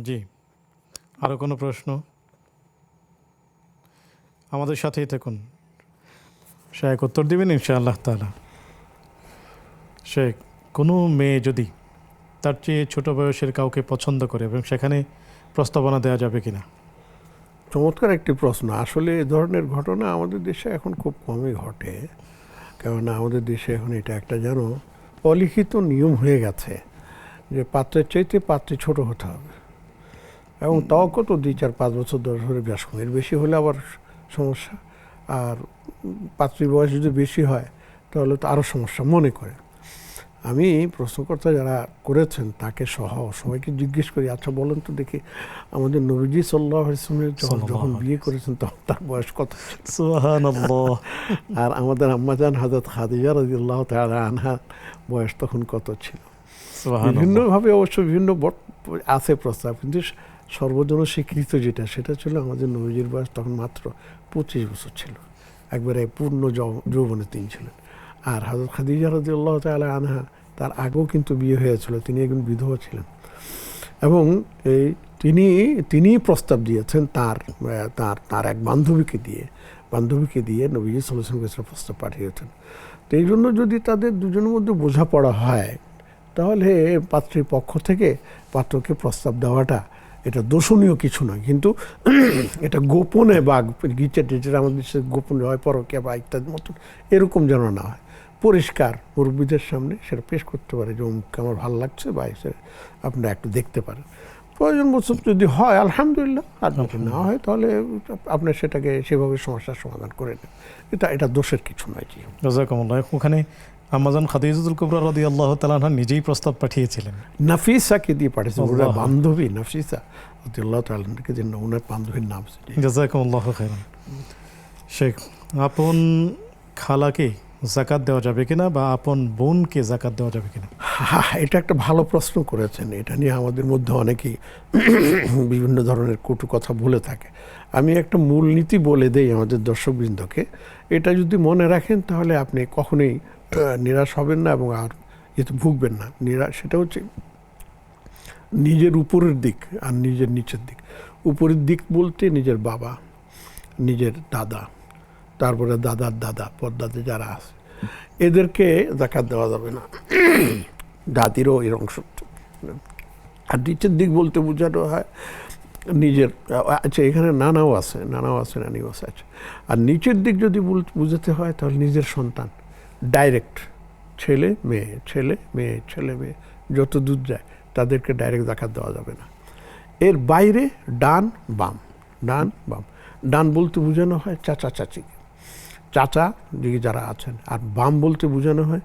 Speaker 1: জি, আরও কোনো প্রশ্ন? আমাদের সাথেই থাকুন, শেখ উত্তর দিবেন ইনশাআল্লাহ তাআলা। শেখ, কোনো মেয়ে যদি তার চেয়ে ছোট বয়সের কাউকে পছন্দ করে এবং সেখানে প্রস্তাবনা দেওয়া যাবে কিনা?
Speaker 2: চমৎকার একটি প্রশ্ন। আসলে এ ধরনের ঘটনা আমাদের দেশে এখন খুব কমই ঘটে, কেননা আমাদের দেশে এখন এটা একটা যেন অলিখিত নিয়ম হয়ে গেছে যে পাত্রের চাইতে পাত্রী ছোট হতে হবে, এবং তাও কত 2, 4, 5 বছর 10 বছরের এর বেশি হলে আবার সমস্যা। আর পাত্রীর বয়স যদি বেশি হয় তাহলে তো আরও সমস্যা মনে করে। আমি প্রশ্নকর্তা যারা করেছেন তাকে সহ সবাইকে জিজ্ঞেস করি, আচ্ছা বলেন তো দেখি, আমাদের নবীজি সাল্লাল্লাহু আলাইহি ওয়াসাল্লাম যখন বিয়ে করেছেন তখন তার বয়স কত ছিল?
Speaker 1: সুবহানাল্লাহ।
Speaker 2: আর আমাদের আম্মাজান হযরত খাদিজা রাদিয়াল্লাহু তাআলা আনহার বয়স তখন কত ছিল?
Speaker 1: সুবহানাল্লাহ।
Speaker 2: বিভিন্নভাবে অবশ্য বিভিন্ন আছে প্রস্তাব, কিন্তু সর্বজন স্বীকৃত যেটা সেটা ছিল আমাদের নবীজির বয়স তখন মাত্র 25 বছর ছিল, একবারে পূর্ণ যৌবনে তিনি ছিলেন। আর হযরত খাদিজা রাদিয়াল্লাহু তাআলা আনহা তার আগেও কিন্তু বিয়ে হয়েছিল, তিনি একজন বিধবা ছিলেন, এবং এই তিনি প্রস্তাব দিয়েছেন তার তার তার এক বান্ধবীকে দিয়ে নবীজি সাল্লাল্লাহু আলাইহি ওয়াসাল্লাম প্রস্তাব পাঠিয়েছেন। তো এই জন্য যদি তাদের দুজনের মধ্যে বোঝাপড়া হয় তাহলে পাত্রীর পক্ষ থেকে পাত্রকে প্রস্তাব দেওয়াটা এটা দোষণীয় কিছু নয়, কিন্তু এটা গোপনে বা গিচে টিচের আমাদের দেশে গোপনে হয় পরকীয়া বা ইত্যাদির মতন এরকম যেন না হয়, পরিষ্কার মুরব্বীদের সামনে সেটা পেশ করতে পারে যে অমুককে আমার ভালো লাগছে বা এসে আপনারা একটু দেখতে পারেন। প্রয়োজন বছর যদি হয় আলহামদুলিল্লাহ, আর যদি না হয় তাহলে আপনার সেটাকে সেভাবে সমস্যার সমাধান করে নেন। এটা দোষের কিছু নয়। জি,
Speaker 1: জাযাকুমুল্লাহ। ওখানে আম্মাজান খাদিজাতুল কুবরা রাদিয়াল্লাহু তাআলা আনহা নিজেই প্রস্তাব পাঠিয়েছিলেন।
Speaker 2: নাফিসাকে দিয়ে পাঠিয়েছেন, ওনার
Speaker 1: আল্লাহ।
Speaker 2: বান্ধবী নাফিসা রাদিয়াল্লাহু তাআলা আনহাকে, যে ওনার বান্ধবীর নাম।
Speaker 1: জাযাকুমুল্লাহু খাইরান। শেখ, আপন খালাকে যাকাত দেওয়া যাবে কিনা বা আপন বোনকে যাকাত দেওয়া যাবে কিনা?
Speaker 2: এটা একটা ভালো প্রশ্ন করেছেন। এটা নিয়ে আমাদের মধ্যে অনেকেই বিভিন্ন ধরনের কটু কথা বলে থাকে। আমি একটা মূলনীতি বলে দেই আমাদের দর্শকবৃন্দকে, এটা যদি মনে রাখেন তাহলে আপনি কখনোই নিরাশ হবেন না এবং আর এতে ভুগবেন না। সেটা হচ্ছে নিজের উপরের দিক আর নিজের নিচের দিক। উপরের দিক বলতে নিজের বাবা, নিজের দাদা, তারপরে দাদার দাদা, পরদাদা যারা আছে এদেরকে যাকাত দেওয়া যাবে না, দাদিরও এর অংশ। আর নিচের দিক বলতে বোঝানো হয় নিজের, আচ্ছা এখানে নানাও আছে, নানিও আছে। আচ্ছা, আর নিচের দিক যদি বুঝাতে হয় তাহলে নিজের সন্তান, ডাইরেক্ট ছেলে মেয়ে যত দূর যায় তাদেরকে ডাইরেক্ট যাকাত দেওয়া যাবে না। এর বাইরে ডান বাম। ডান বলতে বোঝানো হয় চাচা দিকে যারা আছেন, আর বাম বলতে বোঝানো হয়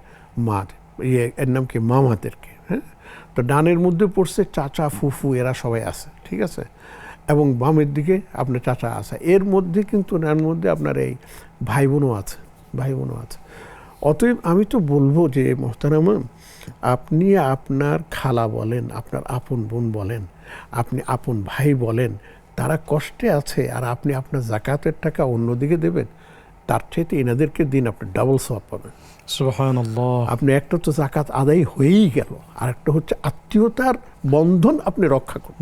Speaker 2: এর নাম কি মামাদেরকে। হ্যাঁ, তো ডানের মধ্যে পড়ছে চাচা ফুফু, এরা সবাই আছে, ঠিক আছে, এবং বামের দিকে আপনার চাচা আছে। এর মধ্যে কিন্তু এর মধ্যে আপনার এই ভাই বোনও আছে। অতএব আমি তো বলবো যে মোহতারামা, আপনি আপনার খালা বলেন, আপনার আপন বোন বলেন, আপনি আপন ভাই বলেন, তারা কষ্টে আছে আর আপনি আপনার যাকাতের টাকা অন্যদিকে দেবেন, তার চাইতে এনাদেরকে দিন, আপনি ডাবল সওয়াব পাবেন।
Speaker 1: সুবহানাল্লাহ।
Speaker 2: আপনি একটা তো যাকাত আদায় হয়েই গেল, আর একটা হচ্ছে আত্মীয়তার বন্ধন আপনি রক্ষা করুন,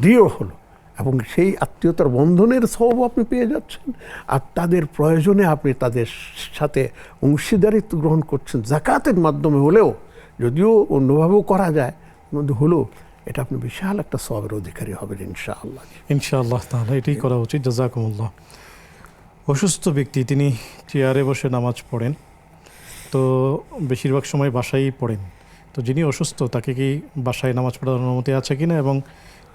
Speaker 2: দৃঢ় হলো, এবং সেই আত্মীয়তার বন্ধনের সওয়াব আপনি পেয়ে যাচ্ছেন, আর তাদের প্রয়োজনে আপনি তাদের সাথে অংশীদারিত্ব গ্রহণ করছেন যাকাতের মাধ্যমে হলেও, যদিও অন্যভাবেও করা যায় কিন্তু হলেও এটা আপনি বিশাল একটা সওয়াবের অধিকারী হবেন
Speaker 1: ইনশাআল্লাহ তাআলা। এটাই করা উচিত। জাযাকুমুল্লাহ। অসুস্থ ব্যক্তি, তিনি চেয়ারে বসে নামাজ পড়েন, তো বেশিরভাগ সময় বাসায় পড়েন, তো যিনি অসুস্থ তাকে কি বাসায় নামাজ পড়ার অনুমতি আছে কিনা এবং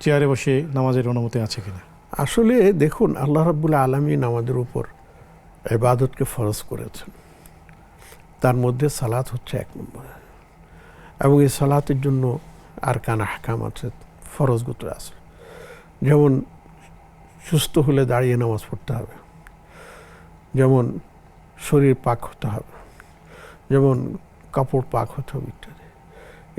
Speaker 1: চেয়ারে বসে নামাজের অনুমতি আছে কিনা?
Speaker 2: আসলে দেখুন, আল্লাহ রাব্বুল আলামিন আমাদের উপর ইবাদতকে ফরজ করেছেন, তার মধ্যে সালাত হচ্ছে 1 নম্বর, এবং এই সালাতের জন্য আরকান আহকাম আছে, ফরজগত আছে। যেমন সুস্থ হলে দাঁড়িয়ে নামাজ পড়তে হবে, যেমন শরীর পাক হতে হবে, যেমন কাপড় পাক হতে হবে ইত্যাদি।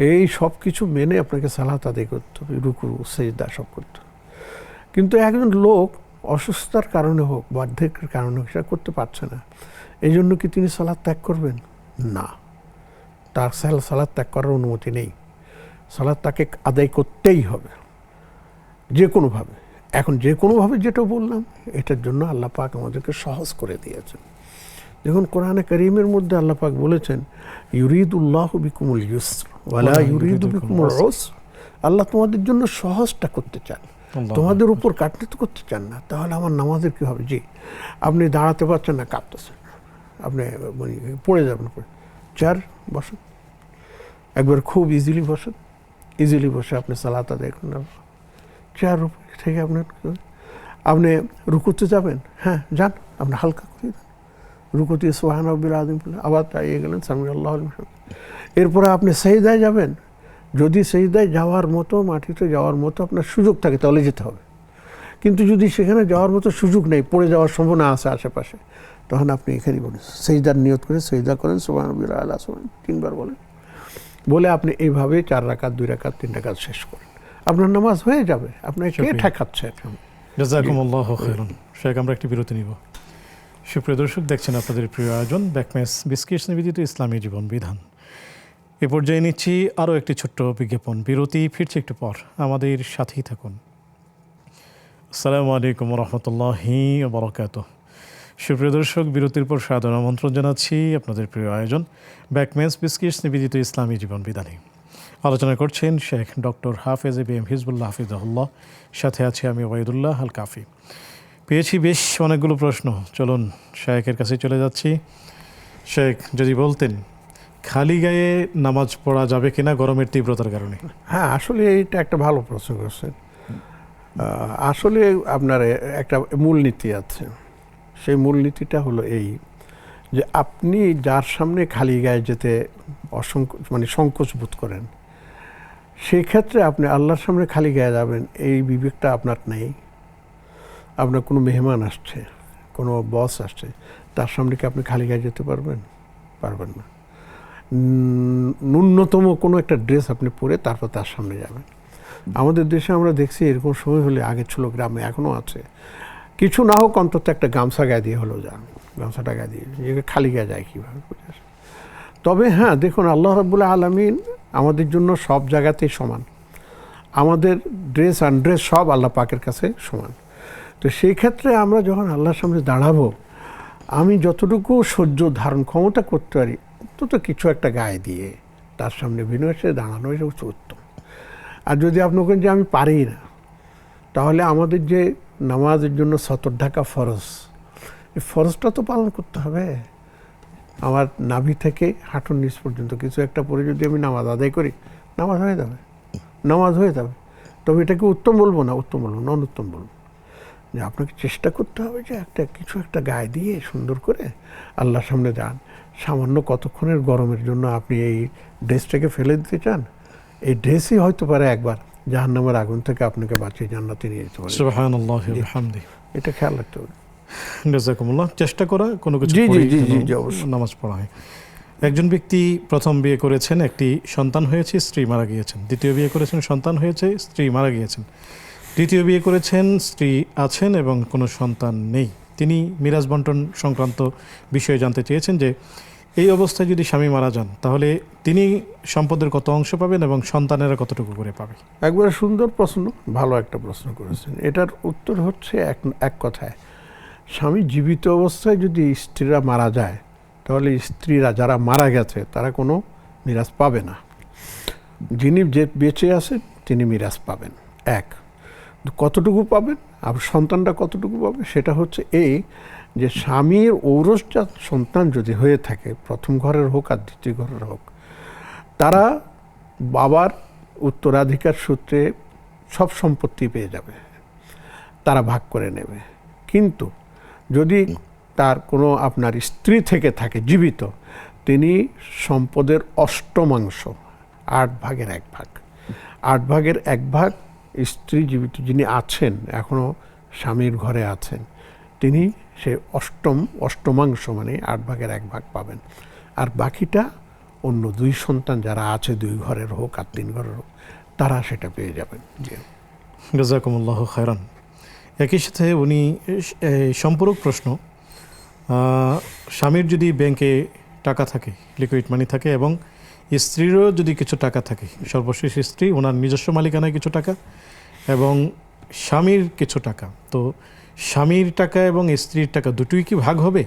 Speaker 2: এই সব কিছু মেনে আপনাকে সালাত আদায় করতে হবে, রুকু সেজদা সব করতে হবে। কিন্তু একজন লোক অসুস্থতার কারণে হোক, বার্ধক্যের কারণে হোক, সেটা করতে পারছে না, এই জন্য কি তিনি সালাত ত্যাগ করবেন? না, তার সালাত ত্যাগ করার অনুমতি নেই। সালাত তাকে আদায় করতেই হবে যে কোনোভাবে। এখন যে কোনোভাবে যেটা বললাম, এটার জন্য আল্লাহ পাক আমাদেরকে সহজ করে দিয়েছেন। দেখুন কোরআনে কারীমের মধ্যে আল্লাহ পাক বলেছেন, ইউরিদুল্লাহু বিকুমুল ইউসর ওয়ালা ইউরিদু বিকুমুল উসর। আল্লাহ তোমাদের জন্য সহজটা করতে চান, তোমাদের উপর কাটতে করতে চান না। তাহলে আমার নামাজের কী হবে? জি, আপনি দাঁড়াতে পারছেন না, কাঁপতেছেন, আপনি পড়ে যাবেন, চেয়ার বসেন, একবার খুব ইজিলি বসেন, ইজিলি বসে আপনি সালাত আদায় করেন। চেয়ার উপর থেকে আপনি রুকুতে যাবেন, হ্যাঁ যান, আপনি হালকা করে দেন, রুকুতে সুবহান রাব্বিল আযীম বলে আবার দাঁড়িয়ে গেলেন, সামি আল্লাহু লিমান হামিদ। এরপরে আপনি সেজদায় যাবেন, যদি সেজদায় যাওয়ার মতো, মাটিতে যাওয়ার মতো আপনার সুযোগ থাকে তাহলে যেতে হবে। কিন্তু যদি সেখানে যাওয়ার মতো সুযোগ নেই, পড়ে যাওয়ার সম্ভাবনা আছে আশেপাশে, তখন আপনি এখানেই বলেন, সেজদার নিয়ত করে সেজদা করেন, সুবহান রাব্বিল আলা সুবহান 3 বার বলেন, বলে আপনি এইভাবে 4 রাকাত 2 রাকাত 3 রাকাত শেষ করেন, আপনার নামাজ হয়ে যাবে। আপনার কে ঠেকাচ্ছে এখন?
Speaker 1: জাযাকুমুল্লাহু খাইরান। শেখ, আমরা একটি বিরতি নিব। সুপ্রিয় দর্শক, দেখছেন আপনাদের প্রিয় আয়োজন ব্যাকমেস বিস্কিটস নিবেদিত ইসলামী জীবন বিধান। এ পর্যায়ে নিচ্ছি আরও একটি ছোট্ট বিজ্ঞাপন বিরতি। ফিরছি একটু পর, আমাদের সাথেই থাকুন। আসসালামু আলাইকুম রহমতুল্লাহি ওয়া বারাকাতুহু। সুপ্রিয় দর্শক, বিরতির পর সাদর আমন্ত্রণ জানাচ্ছি আপনাদের প্রিয় আয়োজন ব্যাকমেস বিস্কিটস নিবেদিত ইসলামী জীবন বিধানে। আলোচনা করছেন শেখ ডক্টর হাফেজ এবিএম হিজবুল্লাহ হাফিজাহুল্লাহ, সাথে আছে আমি ওবায়দুল্লাহ আল কাফি। পেয়েছি বেশ অনেকগুলো প্রশ্ন, চলুন শেখের কাছে চলে যাচ্ছি। শেখ, যদি বলতেন খালি গায়ে নামাজ পড়া যাবে কিনা গরমের তীব্রতার কারণে?
Speaker 2: হ্যাঁ, আসলে এইটা একটা ভালো প্রশ্ন করছেন। আসলে আপনার একটা মূলনীতি আছে, সেই মূলনীতিটা হলো এই যে আপনি যার সামনে খালি গায়ে যেতে সংকোচ বোধ করেন, সেই ক্ষেত্রে আপনি আল্লাহর সামনে খালি গায়ে যাবেন এই বিবেকটা আপনার নেই। আপনার কোনো মেহমান আসছে, কোনো বস আসছে, তার সামনে কি আপনি খালি গায়ে যেতে পারবেন? পারবেন না। ন্যূনতম কোনো একটা ড্রেস আপনি পরে তারপর তার সামনে যাবেন। আমাদের দেশে আমরা দেখছি এরকম সময় হলে, আগে ছিল, গ্রামে এখনও আছে, কিছু না হোক অন্তত একটা গামছা গায়ে দিয়ে হলেও যান, গামছাটা গায়ে দিয়ে, খালি গায়ে যায় কীভাবে? তবে হ্যাঁ, দেখুন আল্লাহ রাব্বুল আলামিন আমাদের জন্য সব জায়গাতেই সমান, আমাদের ড্রেস আনড্রেস সব আল্লাহ পাকের কাছে সমান। তো সেই ক্ষেত্রে আমরা যখন আল্লাহর সামনে দাঁড়াবো, আমি যতটুকু সহ্য ধারণ ক্ষমতা করতে পারি তত কিছু একটা গায়ে দিয়ে তার সামনে বিনয়ের সাথে দাঁড়ানো হচ্ছে উত্তম। আর যদি আপনি বলেন যে আমি পারি না, তাহলে আমাদের যে নামাজের জন্য সতর ঢাকা ফরজ, এই ফরজটা তো পালন করতে হবে। আমার নাভি থেকে হাঁটুর নিচ পর্যন্ত কিছু একটা পরে যদি আমি নামাজ আদায় করি, নামাজ হয়ে যাবে, নামাজ হয়ে যাবে। তবে এটাকে উত্তম বলবো না, উত্তম বলবো না, অনুত্তম বলবো। যে আপনাকে চেষ্টা করতে হবে যে কিছু একটা গায়ে দিয়ে সুন্দর করে আল্লাহর সামনে যান। সামান্য কতক্ষণের গরমের জন্য আপনি এই ড্রেসটাকে ফেলে দিতে চান? এই ড্রেসই হয়তো পারে একবার জাহান্নামের আগুন থেকে আপনাকে বাঁচিয়ে জান্নাতে নিয়ে যেতে পারে।
Speaker 1: সুবহানাল্লাহি ওয়া বিহামদিহি।
Speaker 2: এটা খেয়াল রাখতে হবে।
Speaker 1: জাযাকুমুল্লাহ। চেষ্টা করা কোনো কিছু নামাজ পড়া হয়। একজন ব্যক্তি প্রথম বিয়ে করেছেন, একটি সন্তান হয়েছে, স্ত্রী মারা গিয়েছেন। দ্বিতীয় বিয়ে করেছেন, সন্তান হয়েছে, স্ত্রী মারা গিয়েছেন। তৃতীয় বিয়ে করেছেন, স্ত্রী আছেন এবং কোনো সন্তান নেই। তিনি মিরাজ বন্টন সংক্রান্ত বিষয়ে জানতে চেয়েছেন যে এই অবস্থায় যদি স্বামী মারা যান, তাহলে তিনি সম্পদের কত অংশ পাবেন এবং সন্তানেরা কতটুকু করে পাবে?
Speaker 2: একবারে সুন্দর প্রশ্ন, ভালো একটা প্রশ্ন করেছেন। এটার উত্তর হচ্ছে এক কথায়, স্বামী জীবিত অবস্থায় যদি স্ত্রীরা মারা যায়, তাহলে স্ত্রীরা যারা মারা গেছে তারা কোনো মিরাজ পাবে না। যিনি যে বেঁচে আছেন তিনি মিরাজ পাবেন। কতটুকু পাবেন আর সন্তানরা কতটুকু পাবে, সেটা হচ্ছে এই যে স্বামীর ঔরসজাত সন্তান যদি হয়ে থাকে, প্রথম ঘরের হোক আর দ্বিতীয় ঘরের হোক, তারা বাবার উত্তরাধিকার সূত্রে সব সম্পত্তি পেয়ে যাবে, তারা ভাগ করে নেবে। কিন্তু যদি তার কোনো আপনার স্ত্রী থেকে থাকে জীবিত, তিনি সম্পদের অষ্টমাংশ, 8 ভাগের 1 ভাগ, 8 ভাগের 1 ভাগ স্ত্রী জীবিত যিনি আছেন, এখনও স্বামীর ঘরে আছেন, তিনি সে অষ্টমাংশ মানে 8 ভাগের 1 ভাগ পাবেন। আর বাকিটা অন্য 2 সন্তান যারা আছে, 2 ঘরের হোক আর 3 ঘরের হোক, তারা সেটা পেয়ে যাবেন। জি,
Speaker 1: জাযাকুমুল্লাহু খায়রান। একই সাথে উনি সম্পূরক প্রশ্ন, স্বামীর যদি ব্যাংকে টাকা থাকে, লিকুইড মানি থাকে, এবং স্ত্রীরও যদি কিছু টাকা থাকে, সর্বশেষ স্ত্রী ওনার নিজস্ব মালিকানায় কিছু টাকা এবং স্বামীর কিছু টাকা, তো স্বামীর টাকা এবং স্ত্রীর টাকা দুটোই কি ভাগ হবে,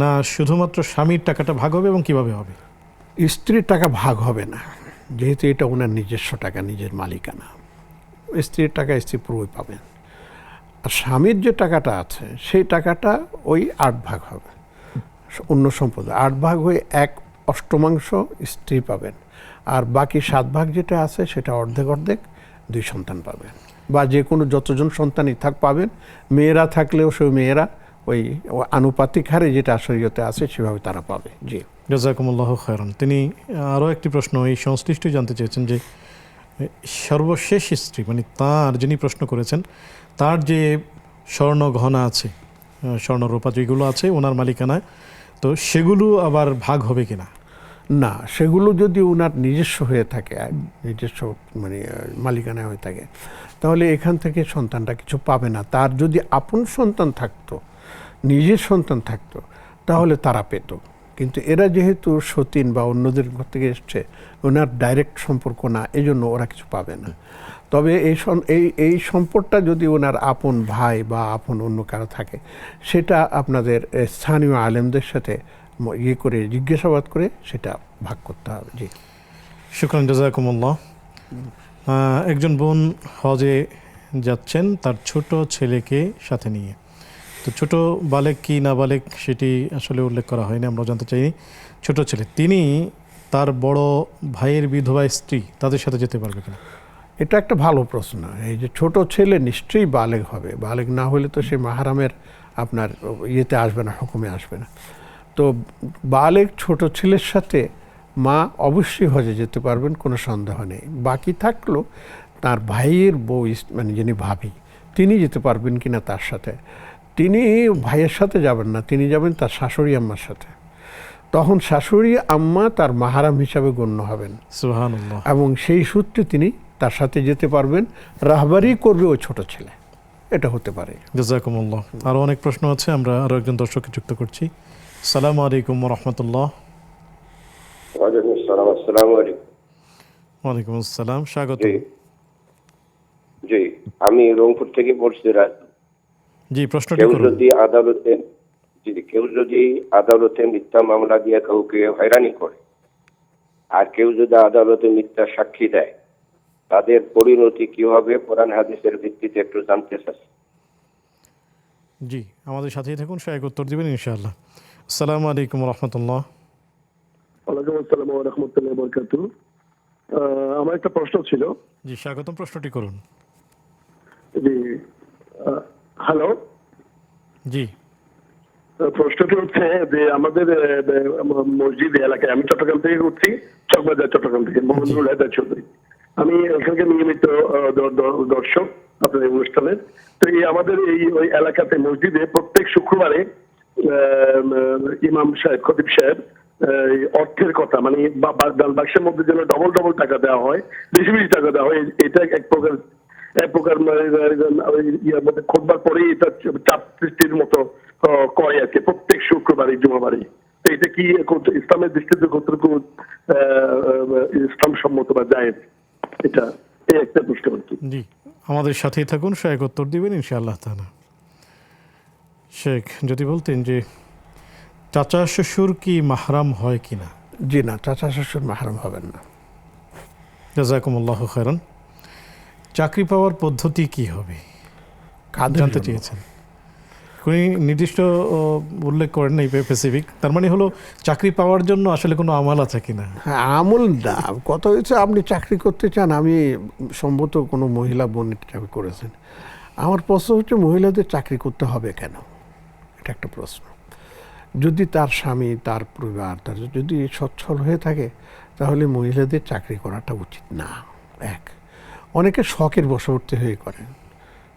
Speaker 1: না শুধুমাত্র স্বামীর টাকাটা ভাগ হবে, এবং কিভাবে হবে?
Speaker 2: স্ত্রীর টাকা ভাগ হবে না, যেহেতু এটা ওনার নিজস্ব টাকা, নিজের মালিকানা। স্ত্রীর টাকা স্ত্রী পুরোই পাবেন। আর স্বামীর যে টাকাটা আছে সেই টাকাটা ওই 8 ভাগ হবে, অন্য সম্পদ 8 ভাগ হয়ে 1/8 স্ত্রী পাবেন, আর বাকি 7 ভাগ যেটা আছে সেটা অর্ধেক অর্ধেক 2 সন্তান পাবেন, বা যে কোনো যতজন সন্তানই পাবেন। মেয়েরা থাকলেও সেই মেয়েরা ওই আনুপাতিক হারে যেটা শরীয়তে আছে সেভাবে তারা পাবে। জি,
Speaker 1: জাযাকুমুল্লাহু খায়রান। তিনি আরও একটি প্রশ্ন এই সংশ্লিষ্টই জানতে চেয়েছেন যে সর্বশেষ স্ত্রী মানে তার, যিনি প্রশ্ন করেছেন, তার যে স্বর্ণ গহনা আছে, স্বর্ণ রূপা যেগুলো আছে ওনার মালিকানায়, তো সেগুলো আবার ভাগ হবে কিনা?
Speaker 2: না, সেগুলো যদি ওনার নিজস্ব হয়ে থাকে, নিজস্ব মানে মালিকানা হয়ে থাকে, তাহলে এখান থেকে সন্তানটা কিছু পাবে না। তার যদি আপন সন্তান থাকতো, নিজের সন্তান থাকতো, তাহলে তারা পেত। কিন্তু এরা যেহেতু সতীন বা অন্যদের ঘর থেকে এসছে, ওনার ডাইরেক্ট সম্পর্ক না, এজন্য ওরা কিছু পাবে না। তবে এই সম্পদটা যদি ওনার আপন ভাই বা আপন অন্য কারো থাকে, সেটা আপনাদের স্থানীয় আলেমদের সাথে করে জিজ্ঞাসাবাদ করে সেটা ভাগ করতে হবে। জি,
Speaker 1: শুকরান, জাযাকুমুল্লাহ। একজন বোন হজে যাচ্ছেন তার ছোট ছেলেকে সাথে নিয়ে, তো ছোট বালেক কি না বালেক সেটি আসলে উল্লেখ করা হয়নি, আমরা জানতে চাইনি। ছোট ছেলে, তিনি তার বড় ভাইয়ের বিধবা স্ত্রী তাদের সাথে যেতে পারবে কিনা?
Speaker 2: এটা একটা ভালো প্রশ্ন। এই যে ছোট ছেলে নিশ্চয়ই বালেগ হবে, বালেগ না হলে তো সে মাহারামের আপনার ইয়েতে আসবে না, হুকুমে আসবে না। তো বালেগ ছোট ছেলের সাথে মা অবশ্যই হজে যেতে পারবেন, কোনো সন্দেহ নেই। বাকি থাকলো তার ভাইয়ের বউ, মানে যিনি ভাবি, তিনি যেতে পারবেন কিনা তার সাথে। তিনি ভাইয়ের সাথে যাবেন না, তিনি যাবেন তার শাশুড়ি আম্মার সাথে। তখন শাশুড়ি আম্মা তার মাহারাম হিসাবে গণ্য হবেন,
Speaker 1: সুবহানাল্লাহ,
Speaker 2: এবং সেই সূত্রে তিনি তার সাথে যেতে পারবেন। রাহবারি করবে ওই ছোট ছেলে, এটা হতে পারে।
Speaker 1: জাযাকুমুল্লাহ। আরও অনেক প্রশ্ন আছে, আমরা আরও একজন দর্শককে যুক্ত করছি। আসসালামু আলাইকুম ওয়া রাহমাতুল্লাহ।
Speaker 7: ওয়ালাইকুম আসসালাম। আসসালামু আলাইকুম।
Speaker 1: ওয়ালাইকুম আসসালাম, স্বাগত।
Speaker 7: জি, আমি রংপুর থেকে বলছি।
Speaker 1: জি, প্রশ্নটি
Speaker 7: কেউ
Speaker 1: করুন।
Speaker 7: যদি আদালতে মিথ্যা মামলা দিয়ে কাউকে হয়রানি করে, আর কেউ যদি আদালতে মিথ্যা সাক্ষী দেয়, তাদের পরিণতি কি হবে? কোরআন হাদিসের ভিত্তিতে একটু জানতে চাচ্ছি।
Speaker 1: জি, আমাদের সাথেই থাকুন, সহায়ক উত্তর দিবেন ইনশাআল্লাহ। আসসালামু আলাইকুম ওয়া রাহমাতুল্লাহ।
Speaker 8: ওয়ালাইকুম আসসালাম ওয়া রাহমাতুল্লাহি ওয়া বারাকাতুহু। আমার একটা প্রশ্ন ছিল।
Speaker 1: জি, স্বাগতম, প্রশ্নটি করুন।
Speaker 8: জি, হ্যালো।
Speaker 1: জি,
Speaker 8: প্রশ্নটি হচ্ছে যে আমাদের মসজিদ এলাকায়, আমি চট্টগ্রাম থেকে করছি, চকবাজার চট্টগ্রাম থেকে, মোহাম্মদুল হায়দার চৌধুরী। আমি এখানকার নিয়মিত দর্শক আপনাদের অনুষ্ঠানের। তো এই আমাদের ওই এলাকাতে মসজিদে প্রত্যেক শুক্রবারে ইমাম সাহেব, খতিব সাহেব অর্থের কথা, মানে বাক্সের মধ্যে যেন ডবল ডবল টাকা দেওয়া হয়, বেশি বেশি টাকা দেওয়া হয়, এটা এক প্রকার ইয়ার মধ্যে খোদবার পরেই এটা চাপ সৃষ্টির মতো করে আর কি, প্রত্যেক শুক্রবারে, জুমাবারে। তো এটা কি ইসলামের দৃষ্টিতে কতটুকু ইসলাম সম্মত বা জায়েজ? এটা এই একটা প্রশ্ন আর কি।
Speaker 1: জি, আমাদের সাথেই থাকুন, সহায়ক উত্তর দিবেন ইনশাআল্লাহ তাআলা। শেখ, যদি বলতেন যে চাচা শ্বশুর কি মাহরাম হয় কিনা?
Speaker 2: জি না, চাচা শ্বশুর মাহরাম হবেন না।
Speaker 1: জাযাকুমুল্লাহু খায়রান। চাকরি পাওয়ার পদ্ধতি কি হবে জানতে চেয়েছেন। কোনো নির্দিষ্ট উল্লেখ করেন নাই স্পেসিফিক, তার মানে হলো চাকরি পাওয়ার জন্য আসলে কোনো আমল আছে কিনা?
Speaker 2: হ্যাঁ, আমল না, কথা হচ্ছে আপনি চাকরি করতে চান। আমি সম্ভবত কোনো মহিলা বোনের চাকরি করেছেন। আমার প্রশ্ন হচ্ছে মহিলাদের চাকরি করতে হবে কেন, এটা একটা প্রশ্ন। যদি তার স্বামী, তার পরিবার, তার যদি সচ্ছল হয়ে থাকে, তাহলে মহিলাদের চাকরি করাটা উচিত না। এক, অনেকে শখের বশবর্তী হয়ে করে,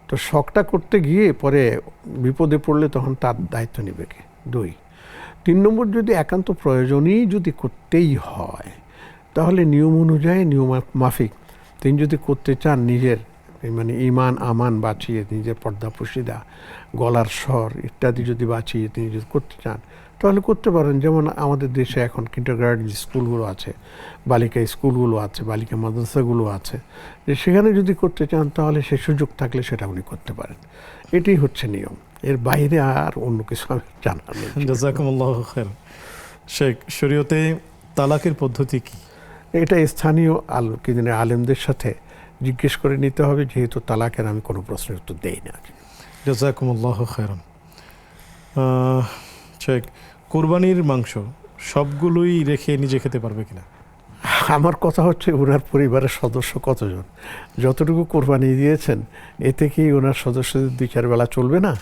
Speaker 2: তো শখটা করতে গিয়ে পরে বিপদে পড়লে তখন তার দায়িত্ব নেবে কে? 2 3 নম্বর, যদি একান্ত প্রয়োজনই যদি করতেই হয় তাহলে নিয়ম অনুযায়ী নিয়ম মাফিক তিনি যদি করতে চান, নিজের মানে ইমান আমান বাঁচিয়ে, নিজের পর্দা পুশিদা, গলার স্বর ইত্যাদি যদি বাঁচিয়ে তিনি যদি করতে চান তাহলে করতে পারেন। যেমন আমাদের দেশে এখন কিন্ডারগার্টেন স্কুলগুলো আছে, বালিকা স্কুলগুলো আছে, বালিকা মাদ্রাসাগুলো আছে, যে সেখানে যদি করতে চান তাহলে সে সুযোগ থাকলে সেটা উনি করতে পারেন। এটাই হচ্ছে নিয়ম, এর বাইরে আর অন্য কিছু আমি জানার নেই।
Speaker 1: জাযাকুমুল্লাহু খাইর। শেখ, শরীয়তে তালাকের পদ্ধতি কি?
Speaker 2: এটা স্থানীয় আলেমদের সাথে জিজ্ঞেস করে নিতে হবে, যেহেতু তালাকের আমি কোনো প্রশ্নের উত্তর দেই না।
Speaker 1: জাযাকুমুল্লাহু খাইরান। শেখ, কুরবানির মাংস সবগুলোই রেখে নিজে খেতে পারবে কিনা?
Speaker 2: আমার কথা হচ্ছে ওনার পরিবারের সদস্য কতজন, যতটুকু কোরবানি দিয়েছেন এতে কি ওনার সদস্যদের 2-4 বেলা চলবে না?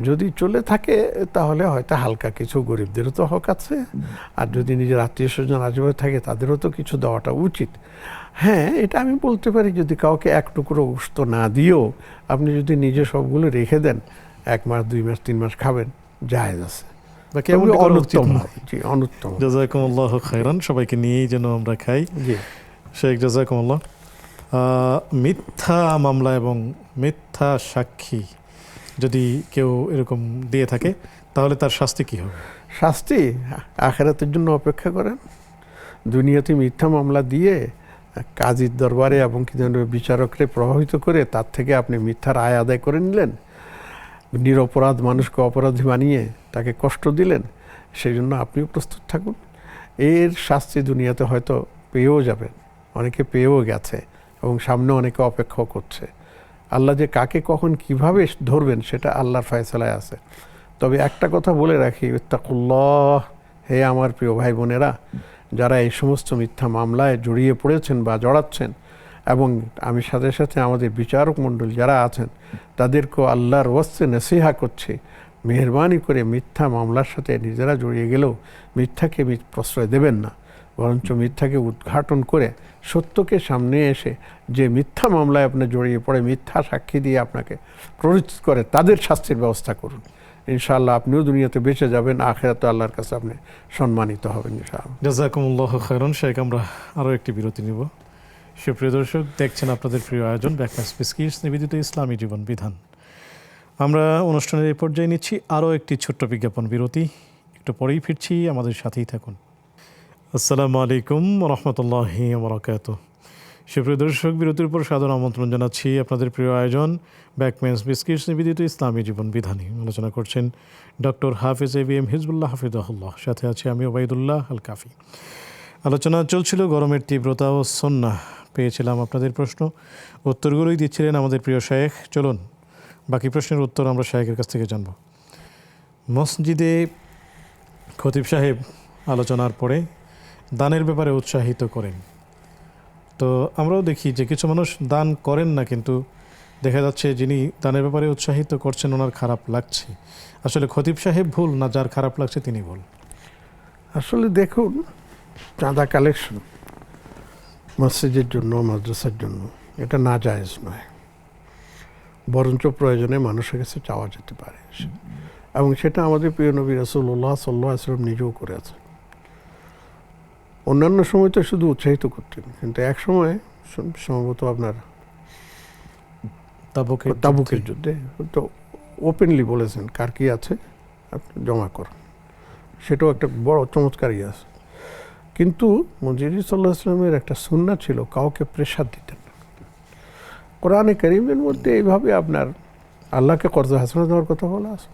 Speaker 2: যদি চলে থাকে তাহলে হয়তো হালকা কিছু গরিবদেরও তো হক আছে, আর যদি নিজের আত্মীয় স্বজন আজীবন থাকে তাদেরও তো কিছু দেওয়াটা উচিত। হ্যাঁ, এটা আমি বলতে পারি, যদি কাউকে 1 টুকরো গোশত না দিয়েও আপনি যদি নিজে সবগুলো রেখে দেন, 1 মাস 2 মাস 3 মাস খাবেন, জায়েজ আছে। অনুত্তম।
Speaker 1: জাযাকুমুল্লাহু খাইরান। সবাইকে নিয়েই যেন আমরা খাই।
Speaker 2: জি
Speaker 1: শেখ, জাযাকুমুল্লাহ। মিথ্যা মামলা এবং মিথ্যা সাক্ষী যদি কেউ এরকম দিয়ে থাকে তাহলে তার শাস্তি কি হবে?
Speaker 2: শাস্তি আখিরাতের জন্য অপেক্ষা করেন। দুনিয়াতে মিথ্যা মামলা দিয়ে কাজীর দরবারে এবং কি বিচারকরে প্রভাবিত করে তার থেকে আপনি মিথ্যা রায় আদায় করে নিলেন, নিরপরাধ মানুষকে অপরাধী বানিয়ে তাকে কষ্ট দিলেন, সেই জন্য আপনিও প্রস্তুত থাকুন। এর শাস্তি দুনিয়াতে হয়তো পেয়েও যাবেন, অনেকে পেয়েও গেছে এবং সামনে অনেকে অপেক্ষাও করছে। আল্লাহ যে কাকে কখন কিভাবে ধরবেন সেটা আল্লাহর ফয়সালায় আছে। তবে একটা কথা বলে রাখি, ইত্তাকুল্লাহ, হে আমার প্রিয় ভাই বোনেরা, যারা এই সমস্ত মিথ্যা মামলায় জড়িয়ে পড়েছেন বা জড়াচ্ছেন, এবং আমি সাথে সাথে আমাদের বিচারক মণ্ডলী যারা আছেন তাদেরকেও আল্লাহর ওয়াস্তে নসিহা করছে, মেহরবানি করে মিথ্যা মামলার সাথে নিজেরা জড়িয়ে গেলেও মিথ্যাকে প্রশ্রয় দেবেন না, বরঞ্চ মিথ্যাকে উদ্ঘাটন করে সত্যকে সামনে এসে যে মিথ্যা মামলায় আপনি জড়িয়ে পড়ে মিথ্যা সাক্ষী দিয়ে আপনাকে প্ররোচিত করে তাদের শাস্তির ব্যবস্থা করুন। ইনশাআল্লাহ আপনিও দুনিয়াতে বেঁচে যাবেন, আখিরাতে আল্লাহর কাছে আপনি সম্মানিত হবেন ইনশাআল্লাহ।
Speaker 1: জাযাকুমুল্লাহু খাইরান। শেখ, আমরা আরও একটি বিরতি নিব। সুপ্রিয় দর্শক, দেখছেন আপনাদের প্রিয় আয়োজন ব্যাকম্যান স্পিচ কিডস নিবেদিত ইসলামী জীবন বিধান। আমরা অনুষ্ঠানের এই পর্যায়ে নিচ্ছি আরও একটি ছোট্ট বিজ্ঞাপন বিরতি। একটু পরেই ফিরছি, আমাদের সাথেই থাকুন। আসসালামু আলাইকুম রহমতুল্লাহি ওয়া বারাকাতুহু। সুপ্রিয় দর্শক, বিরতির উপর সাদর আমন্ত্রণ জানাচ্ছি আপনাদের প্রিয় আয়োজন ব্যাকম্যান স্পিচ কিডস নিবেদিত ইসলামী জীবন বিধানে। আলোচনা করছেন ডক্টর হাফিজ এবিএম হিজবুল্লাহ হাফিজাহুল্লাহ, সাথে আছে আমি ওবাইদুল্লাহ আল কাফি। আলোচনা চলছিল গরমের তীব্রতা ও সুন্নাহ। পেয়েছিলাম আপনাদের প্রশ্ন, উত্তরগুলোই দিচ্ছিলেন আমাদের প্রিয় শায়েখ। চলুন বাকি প্রশ্নের উত্তর আমরা শায়েখের কাছ থেকে জানব। মসজিদে খতিব সাহেব আলোচনার পরে দানের ব্যাপারে উৎসাহিত করেন, তো আমরাও দেখি যে কিছু মানুষ দান করেন না, কিন্তু দেখা যাচ্ছে যিনি দানের ব্যাপারে উৎসাহিত করছেন ওনার খারাপ লাগছে। আসলে খতিব সাহেব ভুল না যার খারাপ লাগছে তিনি ভুল?
Speaker 2: আসলে দেখুন, চাঁদা কালেকশন মসজিদের জন্য, মাদ্রাসার জন্য, এটা না জায়েজ নয়, বরঞ্চ প্রয়োজনে মানুষের কাছে চাওয়া যেতে পারে, এবং সেটা আমাদের প্রিয় নবী রাসূলুল্লাহ সাল্লাল্লাহু আলাইহি ওয়াসাল্লাম নিজেও করে আছেন। অন্যান্য সময় তো শুধু উৎসাহিত করতেন, কিন্তু এক সময় সম্ভবত আপনার তাবুকের যুদ্ধে তো ওপেনলি বলেছেন কার কি আছে আপনি জমা করুন, সেটাও একটা বড় চমৎকারই আছে। কিন্তু নবী সাল্লাল্লাহু আলাইহি ওয়াসাল্লামের একটা সুন্নাহ ছিল, কাউকে প্রেশার দিতেন না। কোরআনে কারীমের মধ্যে এইভাবে আপনার আল্লাহকে কর্জে হাসানা দেওয়ার কথা বলা আছে।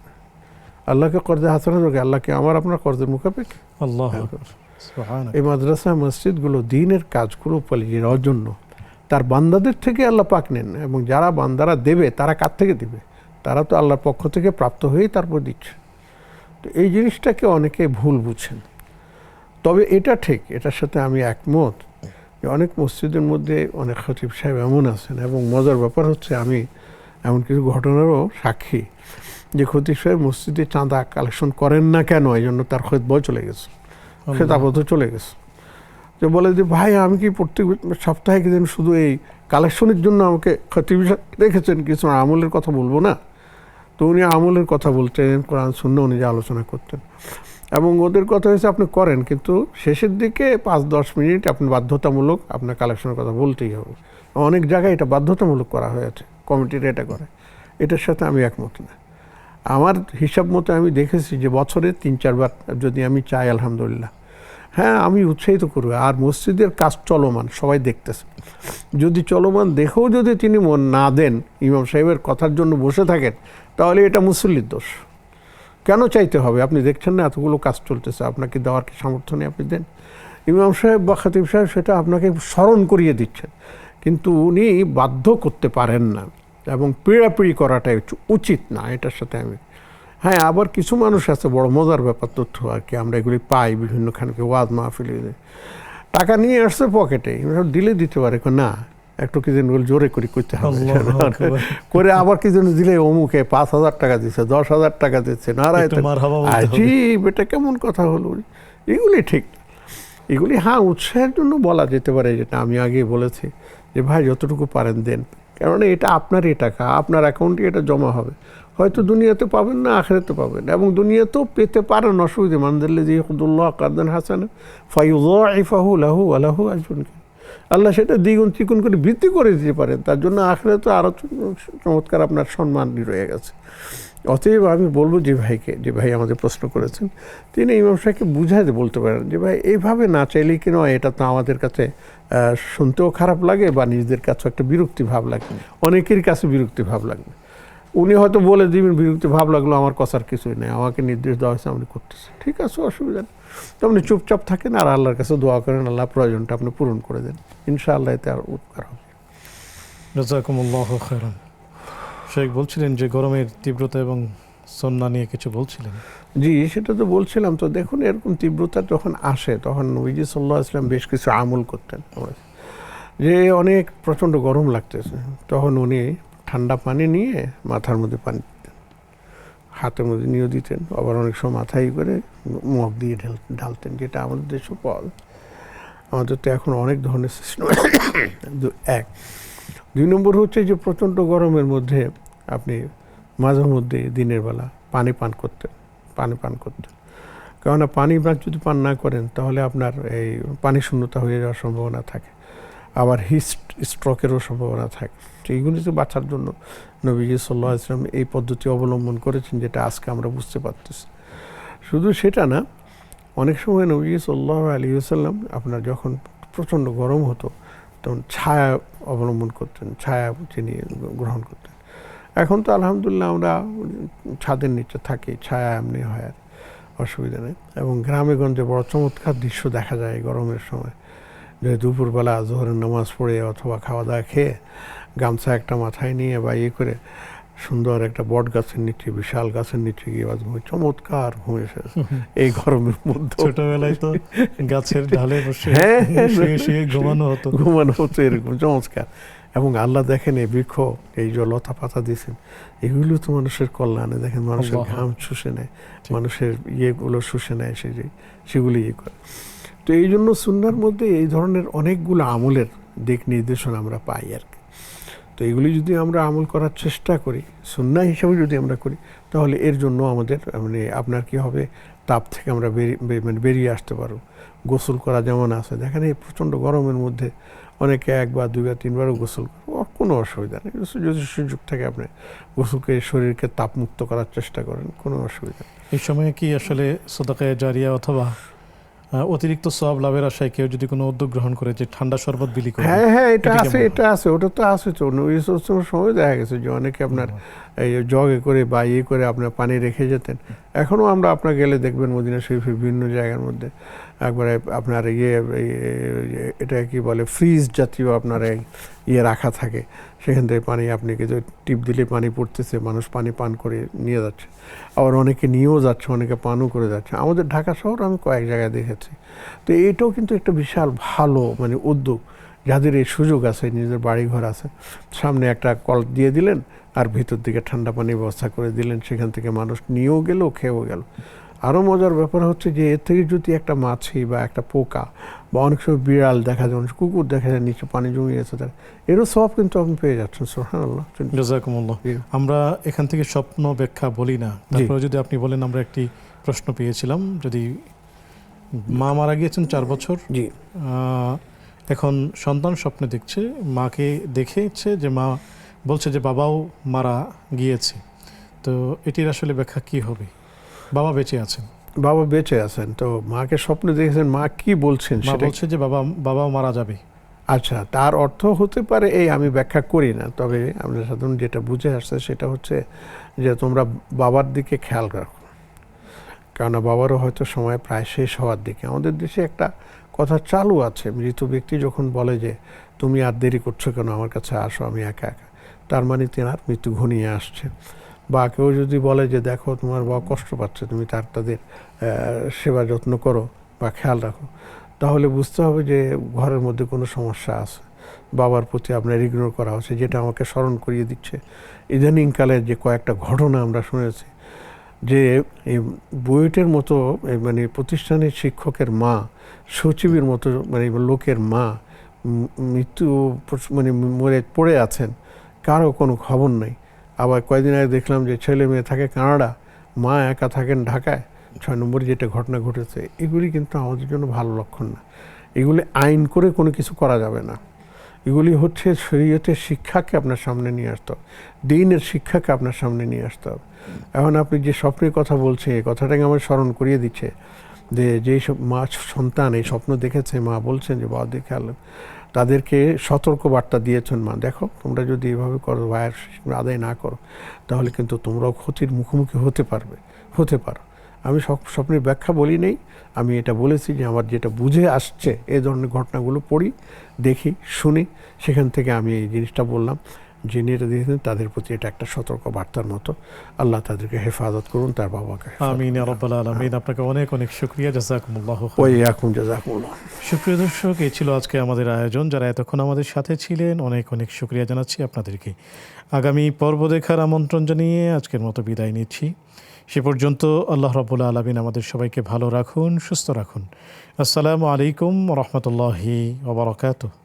Speaker 2: আল্লাহকে কর্জে হাসানা দেওয়া, আল্লাহকে আমার আপনার কর্জের মুখাপেক্ষ।
Speaker 1: আল্লাহ
Speaker 2: এই মাদ্রাসা মসজিদগুলো দ্বীনের কাজগুলো পালিয়ে যাওয়ার জন্য তার বান্দাদের থেকে আল্লাহ পাক নেন, এবং যারা বান্দারা দেবে তারা কার থেকে দেবে? তারা তো আল্লাহর পক্ষ থেকে প্রাপ্ত হয়েই তারপর দিচ্ছে। তো এই জিনিসটাকে অনেকে ভুল বুঝছেন। তবে এটা ঠিক, এটার সাথে আমি একমত যে অনেক মসজিদের মধ্যে অনেক খতিব সাহেব এমন আছেন, এবং মজার ব্যাপার হচ্ছে আমি এমন কিছু ঘটনারও সাক্ষী যে খতিব সাহেব মসজিদে চাঁদা কালেকশন করেন না কেন, এই জন্য তার খেতবয় চলে গেছে, খেতাবত চলে গেছে। যে বলে যে ভাই আমি কি প্রত্যেক সপ্তাহে কি যেন শুধু এই কালেকশনের জন্য আমাকে খতিব রেখেছেন, কিছু আমলের কথা বলবো না? তো উনি আমলের কথা বলতেন, কোরআন সুন্নাহ অনুযায়ী আলোচনা করতেন। এবং ওদের কথা হয়েছে আপনি করেন, কিন্তু শেষের দিকে 5-10 মিনিট আপনি বাধ্যতামূলক আপনার কালেকশনের কথা বলতেই হবে। অনেক জায়গায় এটা বাধ্যতামূলক করা হয়েছে, কমিটিরা এটা করে। এটার সাথে আমি একমত না। আমার হিসাব মতো আমি দেখেছি যে বছরে 3-4 বার যদি আমি চাই, আলহামদুলিল্লাহ, হ্যাঁ আমি উৎসাহিত করব। আর মসজিদের কাজ চলমান, সবাই দেখতেছে। যদি চলমান দেখেও যদি তিনি মন না দেন, ইমাম সাহেবের কথার জন্য বসে থাকেন, তাহলে এটা মুসল্লির দোষ। কেন চাইতে হবে? আপনি দেখছেন না এতগুলো কাজ চলতেছে, আপনাকে দেওয়ার কি সামর্থ্য নেই? আপনি দেন। ইমাম সাহেব বা খতিব সাহেব সেটা আপনাকে স্মরণ করিয়ে দিচ্ছেন, কিন্তু উনি বাধ্য করতে পারেন না, এবং পিড়াপিড়ি করাটাই উচিত না এটার সাথে আমি। হ্যাঁ, আবার কিছু মানুষ আছে, বড় মজার ব্যাপার তথ্য আর কি, আমরা এগুলি পাই বিভিন্নখানকে ওয়াজ মাহফিলে, টাকা নিয়ে আসছে পকেটে, দিলে দিতে পারে, না একটু কি যেন জোরে করে করতে হবে করে, আবার কি যেন দিলে অমুকে 5,000 টাকা দিচ্ছে, 10,000 টাকা দিচ্ছে, নারায় আজিব, এটা কেমন কথা হলো? এগুলি ঠিক, এগুলি হ্যাঁ উৎসাহের জন্য বলা যেতে পারে, যেটা আমি আগে বলেছি যে ভাই যতটুকু পারেন দেন, কেননা এটা আপনারই টাকা, আপনার অ্যাকাউন্টে এটা জমা হবে। হয়তো দুনিয়াতে পাবেন না, আখিরাতে পাবেন, এবং দুনিয়াতেও পেতে পারেন, অসুবিধা। মানদাল্লাযী ইয়াকুরুল্লাহ কারদান হাসানা ফায়ুযায়িফাহু লাহু ওয়া লাহু আজরুন কারীম। আল্লাহ সেটা দ্বিগুণ ত্রিগুণ করে বৃদ্ধি করে দিতে পারেন, তার জন্য আখিরাতে আরও চমৎকার আপনার সম্মান রয়ে গেছে। অতএব আমি বলবো যে ভাইকে, যে ভাই আমাদের প্রশ্ন করেছেন, তিনি ইমাম সাহেবকে বুঝাইতে বলতে পারেন যে ভাই এইভাবে না চাইলেই কি নয়, এটা তো আমাদের কাছে শুনতেও খারাপ লাগে, বা নিজেদের কাছে একটা বিরক্তি ভাব লাগে, অনেকের কাছে বিরক্তি ভাব লাগবে। উনি হয়তো বলে দিবেন বিরক্তি ভাব লাগলো, আমার কথার কিছুই নেই, আমাকে নির্দেশ দেওয়া হয়েছে, আমি করতেছি, ঠিক আছে, অসুবিধা নেই। তো আপনি চুপচাপ থাকেন আর আল্লাহর কাছে দোয়া করেন, আল্লাহ প্রয়োজনটা আপনি পূরণ করে দেন, ইনশাআল্লাহ এতে আর উপকার হবে।
Speaker 1: জাযাকুমুল্লাহু খায়রান। শেখ বলছিলেন যে গরমের তীব্রতা এবং সুন্নাহ নিয়ে কিছু বলছিলেন।
Speaker 2: জি, সেটা তো বলছিলাম। তো দেখুন, এরকম তীব্রতা যখন আসে, তখন নবীজি সাল্লাল্লাহু আলাইহি ওয়াসাল্লাম বেশ কিছু আমল করতেন। যে অনেক প্রচণ্ড গরম লাগতেছে, তখন উনি ঠান্ডা পানি নিয়ে মাথার মধ্যে পানি দিতেন, হাতের মধ্যে নিয়ে দিতেন, আবার অনেক সময় মাথায় করে মুখ দিয়ে ঢালতেন, যেটা আমাদের দেশে পাওয়া যায়। আমাদের তো এখন অনেক ধরনের সিস্টেম। 1 2 নম্বর হচ্ছে যে প্রচণ্ড গরমের মধ্যে আপনি মাঝে মধ্যে দিনের বেলা পানি পান করতেন। কেননা পানি যদি পান না করেন, তাহলে আপনার এই পানি শূন্যতা হয়ে যাওয়ার সম্ভাবনা থাকে, আবার স্ট্রোকেরও সম্ভাবনা থাকে। তো এইগুলি তো বাঁচার জন্য নবীজি সাল্লাল্লাহু আলাইহি ওয়াসাল্লাম এই পদ্ধতি অবলম্বন করেছেন, যেটা আজকে আমরা বুঝতে পারতেছি। শুধু সেটা না, অনেক সময় নবীজি সাল্লাল্লাহু আলাইহি ওয়াসাল্লাম আপনার যখন প্রচণ্ড গরম হতো, তখন ছায়া অবলম্বন করতেন, ছায়া তিনি গ্রহণ করতেন। এখন তো আলহামদুলিল্লাহ আমরা ছাদের নিচে থাকি, ছায়া এমনি হয়, আর অসুবিধা নেই। এবং গ্রামে গঞ্জে বড় চমৎকার দৃশ্য দেখা যায় গরমের সময়, যে দুপুরবেলা জোহরের নামাজ পড়ে অথবা খাওয়া দাওয়া খেয়ে গামছা একটা মাথায় নিয়ে বা করে সুন্দর একটা বট গাছের নিচে, বিশাল গাছের নিচে গিয়ে চমৎকার ঘুম এসেছে এই গরমের মধ্যে।
Speaker 1: ছোটবেলায় তো গাছের ঢালে বসে
Speaker 2: ঘুমানো হতো এরকম চমৎকার। এবং আল্লাহ দেখেন এই বৃক্ষ, এই যে লতা পাতা দিয়েছেন, এগুলো তো মানুষের কল্যাণে, দেখেন মানুষের ঘাম শুষে নেয়, মানুষের ইয়েগুলো শুষে নেয়, সেগুলি করে। তো এই জন্য সুন্নাহর মধ্যে এই ধরনের অনেকগুলো আমলের দিক নির্দেশনা আমরা পাই আর কি। তো এগুলি যদি আমরা আমল করার চেষ্টা করি, সুন্নাহ হিসাবে যদি আমরা করি, তাহলে এর জন্য আমাদের মানে আপনার কি হবে, তাপ থেকে আমরা বেরিয়ে আসতে পারবো। গোসল করা যেমন আছে, দেখেন এই প্রচণ্ড গরমের মধ্যে অনেকে 1 বার 2 বার 3 বারও গোসল, কোনো অসুবিধা নেই। যদি সুযোগ থাকে আপনি গোসলকে, শরীরকে তাপমুক্ত করার চেষ্টা করেন, কোনো অসুবিধা নেই।
Speaker 1: এই সময়ে কি আসলে সাদাকায়ে জারিয়া অথবা অতিরিক্ত সওয়াব লাভের আশায় কেউ যদি কোনো উদ্যোগ গ্রহণ করে যে ঠান্ডা শরবত বিলি করে?
Speaker 2: হ্যাঁ, এটা আছে, ওটা তো আছে। তো ওই সময় দেখা গেছে যে অনেকে আপনার এই জগে করে বা করে আপনার পানি রেখে যেতেন। এখনও আমরা আপনার গেলে দেখবেন মদিনা শরীফের বিভিন্ন জায়গার মধ্যে একবারে আপনার এটা কি বলে, ফ্রিজ জাতীয় আপনার রাখা থাকে, সেখান থেকে পানি আপনি কিছু টিপ দিলে পানি পড়তেছে, মানুষ পানি পান করে নিয়ে যাচ্ছে, আবার অনেকে নিয়েও যাচ্ছে, অনেকে পানও করে যাচ্ছে। আমাদের ঢাকা শহর আমি কয়েক জায়গায় দেখেছি। তো এইটাও কিন্তু একটা বিশাল ভালো মানে উদ্যোগ, যাদের এই সুযোগ আছে, নিজের বাড়িঘর আছে, সামনে একটা কল দিয়ে দিলেন আর ভিতর দিকে ঠান্ডা পানির ব্যবস্থা করে দিলেন, সেখান থেকে মানুষ নিয়েও গেল, খেয়েও গেল। আরও মজার ব্যাপার হচ্ছে যে এর থেকে যদি একটা মাছি বা একটা পোকা বা অনেক সময় বিড়াল দেখা যায়, অনেক সময় কুকুর দেখা যায় নিচে পানি জমিয়ে আছে, তার এরও সব কিন্তু আপনি পেয়ে যাচ্ছেন। সুবহানাল্লাহ।
Speaker 1: জাযাকুমুল্লাহ।
Speaker 2: জি।
Speaker 1: আমরা এখান থেকে স্বপ্ন ব্যাখ্যা বলি না, তারপরে যদি আপনি বলেন, আমরা একটি প্রশ্ন পেয়েছিলাম, যদি মা মারা গিয়েছেন 4 বছর,
Speaker 2: জি।
Speaker 1: এখন সন্তান স্বপ্নে দেখছে, মাকে দেখেছে যে মা বলছে যে বাবাও মারা গিয়েছে, তো এটির আসলে ব্যাখ্যা কি হবে? বাবা বেঁচে আছেন,
Speaker 2: বাবা বেঁচে আছেন, তো মাকে স্বপ্নে দেখেছেন, মা কি বলছেন
Speaker 1: মা
Speaker 2: সেটা?
Speaker 1: বলছে যে বাবাও মারা যাবে।
Speaker 2: আচ্ছা, তার অর্থ হতে পারে এই, আমি ব্যাখ্যা করি না, তবে আমরা সাধারণ যেটা বুঝে আসছে সেটা হচ্ছে যে তোমরা বাবার দিকে খেয়াল রাখো, কেননা বাবারও হয়তো সময় প্রায় শেষ হওয়ার দিকে। আমাদের দেশে একটা কথা চালু আছে, মৃত ব্যক্তি যখন বলে যে তুমি আর দেরি করছো কেন, আমার কাছে আসো, আমি একা একা, তার মানে তেনার মৃত্যু ঘনিয়ে আসছে। বা কেউ যদি বলে যে দেখো তোমার বাবা কষ্ট পাচ্ছে, তুমি তাদের সেবা যত্ন করো বা খেয়াল রাখো, তাহলে বুঝতে হবে যে ঘরের মধ্যে কোনো সমস্যা আছে, বাবার প্রতি আপনার ইগনোর করা হচ্ছে। যেটা আমাকে স্মরণ করিয়ে দিচ্ছে ইদানিংকালের যে কয়েকটা ঘটনা আমরা শুনেছি, যে এই বুয়েটের মতো মানে প্রতিষ্ঠানের শিক্ষকের মা, সচিবের মতো মানে লোকের মা মৃত্যু মানে মরে পড়ে আছেন, কারো কোনো খবর নেই। আবার কয়েকদিন আগে দেখলাম যে ছেলে মেয়ে থাকে কানাডা, মা একা থাকেন ঢাকায়। 6 নম্বরে যেটা ঘটনা ঘটেছে, এগুলি কিন্তু আমাদের জন্য ভালো লক্ষণ না। এগুলি আইন করে কোনো কিছু করা যাবে না। এগুলি হচ্ছে শরীয়তের শিক্ষাকে আপনার সামনে নিয়ে আসতে হবে, দ্বীনের শিক্ষাকে আপনার সামনে নিয়ে আসতে হবে। এখন আপনি যে স্বপ্নের কথা বলছেন, এই কথাটাকে আমার স্মরণ করিয়ে দিচ্ছে যে যেই সব মা সন্তান এই স্বপ্ন দেখেছে, মা বলছেন যে বাবা দেখে আলেন, তাদেরকে সতর্ক বার্তা দিয়েছেন, মা দেখো তোমরা যদি এভাবে করো, ভাইয়ের আদায় না করো, তাহলে কিন্তু তোমরাও ক্ষতির মুখোমুখি হতে পারো। আমি স্বপ্নের ব্যাখ্যা বলি নেই, আমি এটা বলেছি যে আমার যেটা বুঝে আসছে এই ধরনের ঘটনাগুলো পড়ি, দেখি, শুনি, সেখান থেকে আমি এই জিনিসটা বললাম। যিনি এটা দিয়েছেন তাদের প্রতি এটা একটা সতর্ক বার্তার মতো। আল্লাহ তাদেরকে হেফাজত করুন, তার বাবাকে।
Speaker 1: আমিন ইয়া রাব্বাল আলামিন। আপনাকে অনেক অনেক শুকরিয়া, জাযাকুমুল্লাহু
Speaker 2: জাযাকুমুল্লাহ।
Speaker 1: সুপ্রিয় দর্শক, এই ছিল আজকে আমাদের আয়োজন। যারা এতক্ষণ আমাদের সাথে ছিলেন, অনেক অনেক শুকরিয়া জানাচ্ছি আপনাদেরকে। আগামী পর্ব দেখার আমন্ত্রণ জানিয়ে আজকের মতো বিদায় নিচ্ছি। সে পর্যন্ত আল্লাহ রাব্বুল আলামিন আমাদের সবাইকে ভালো রাখুন, সুস্থ রাখুন। আসসালামু আলাইকুম ওয়া রাহমাতুল্লাহি ওয়া বারাকাতুহু।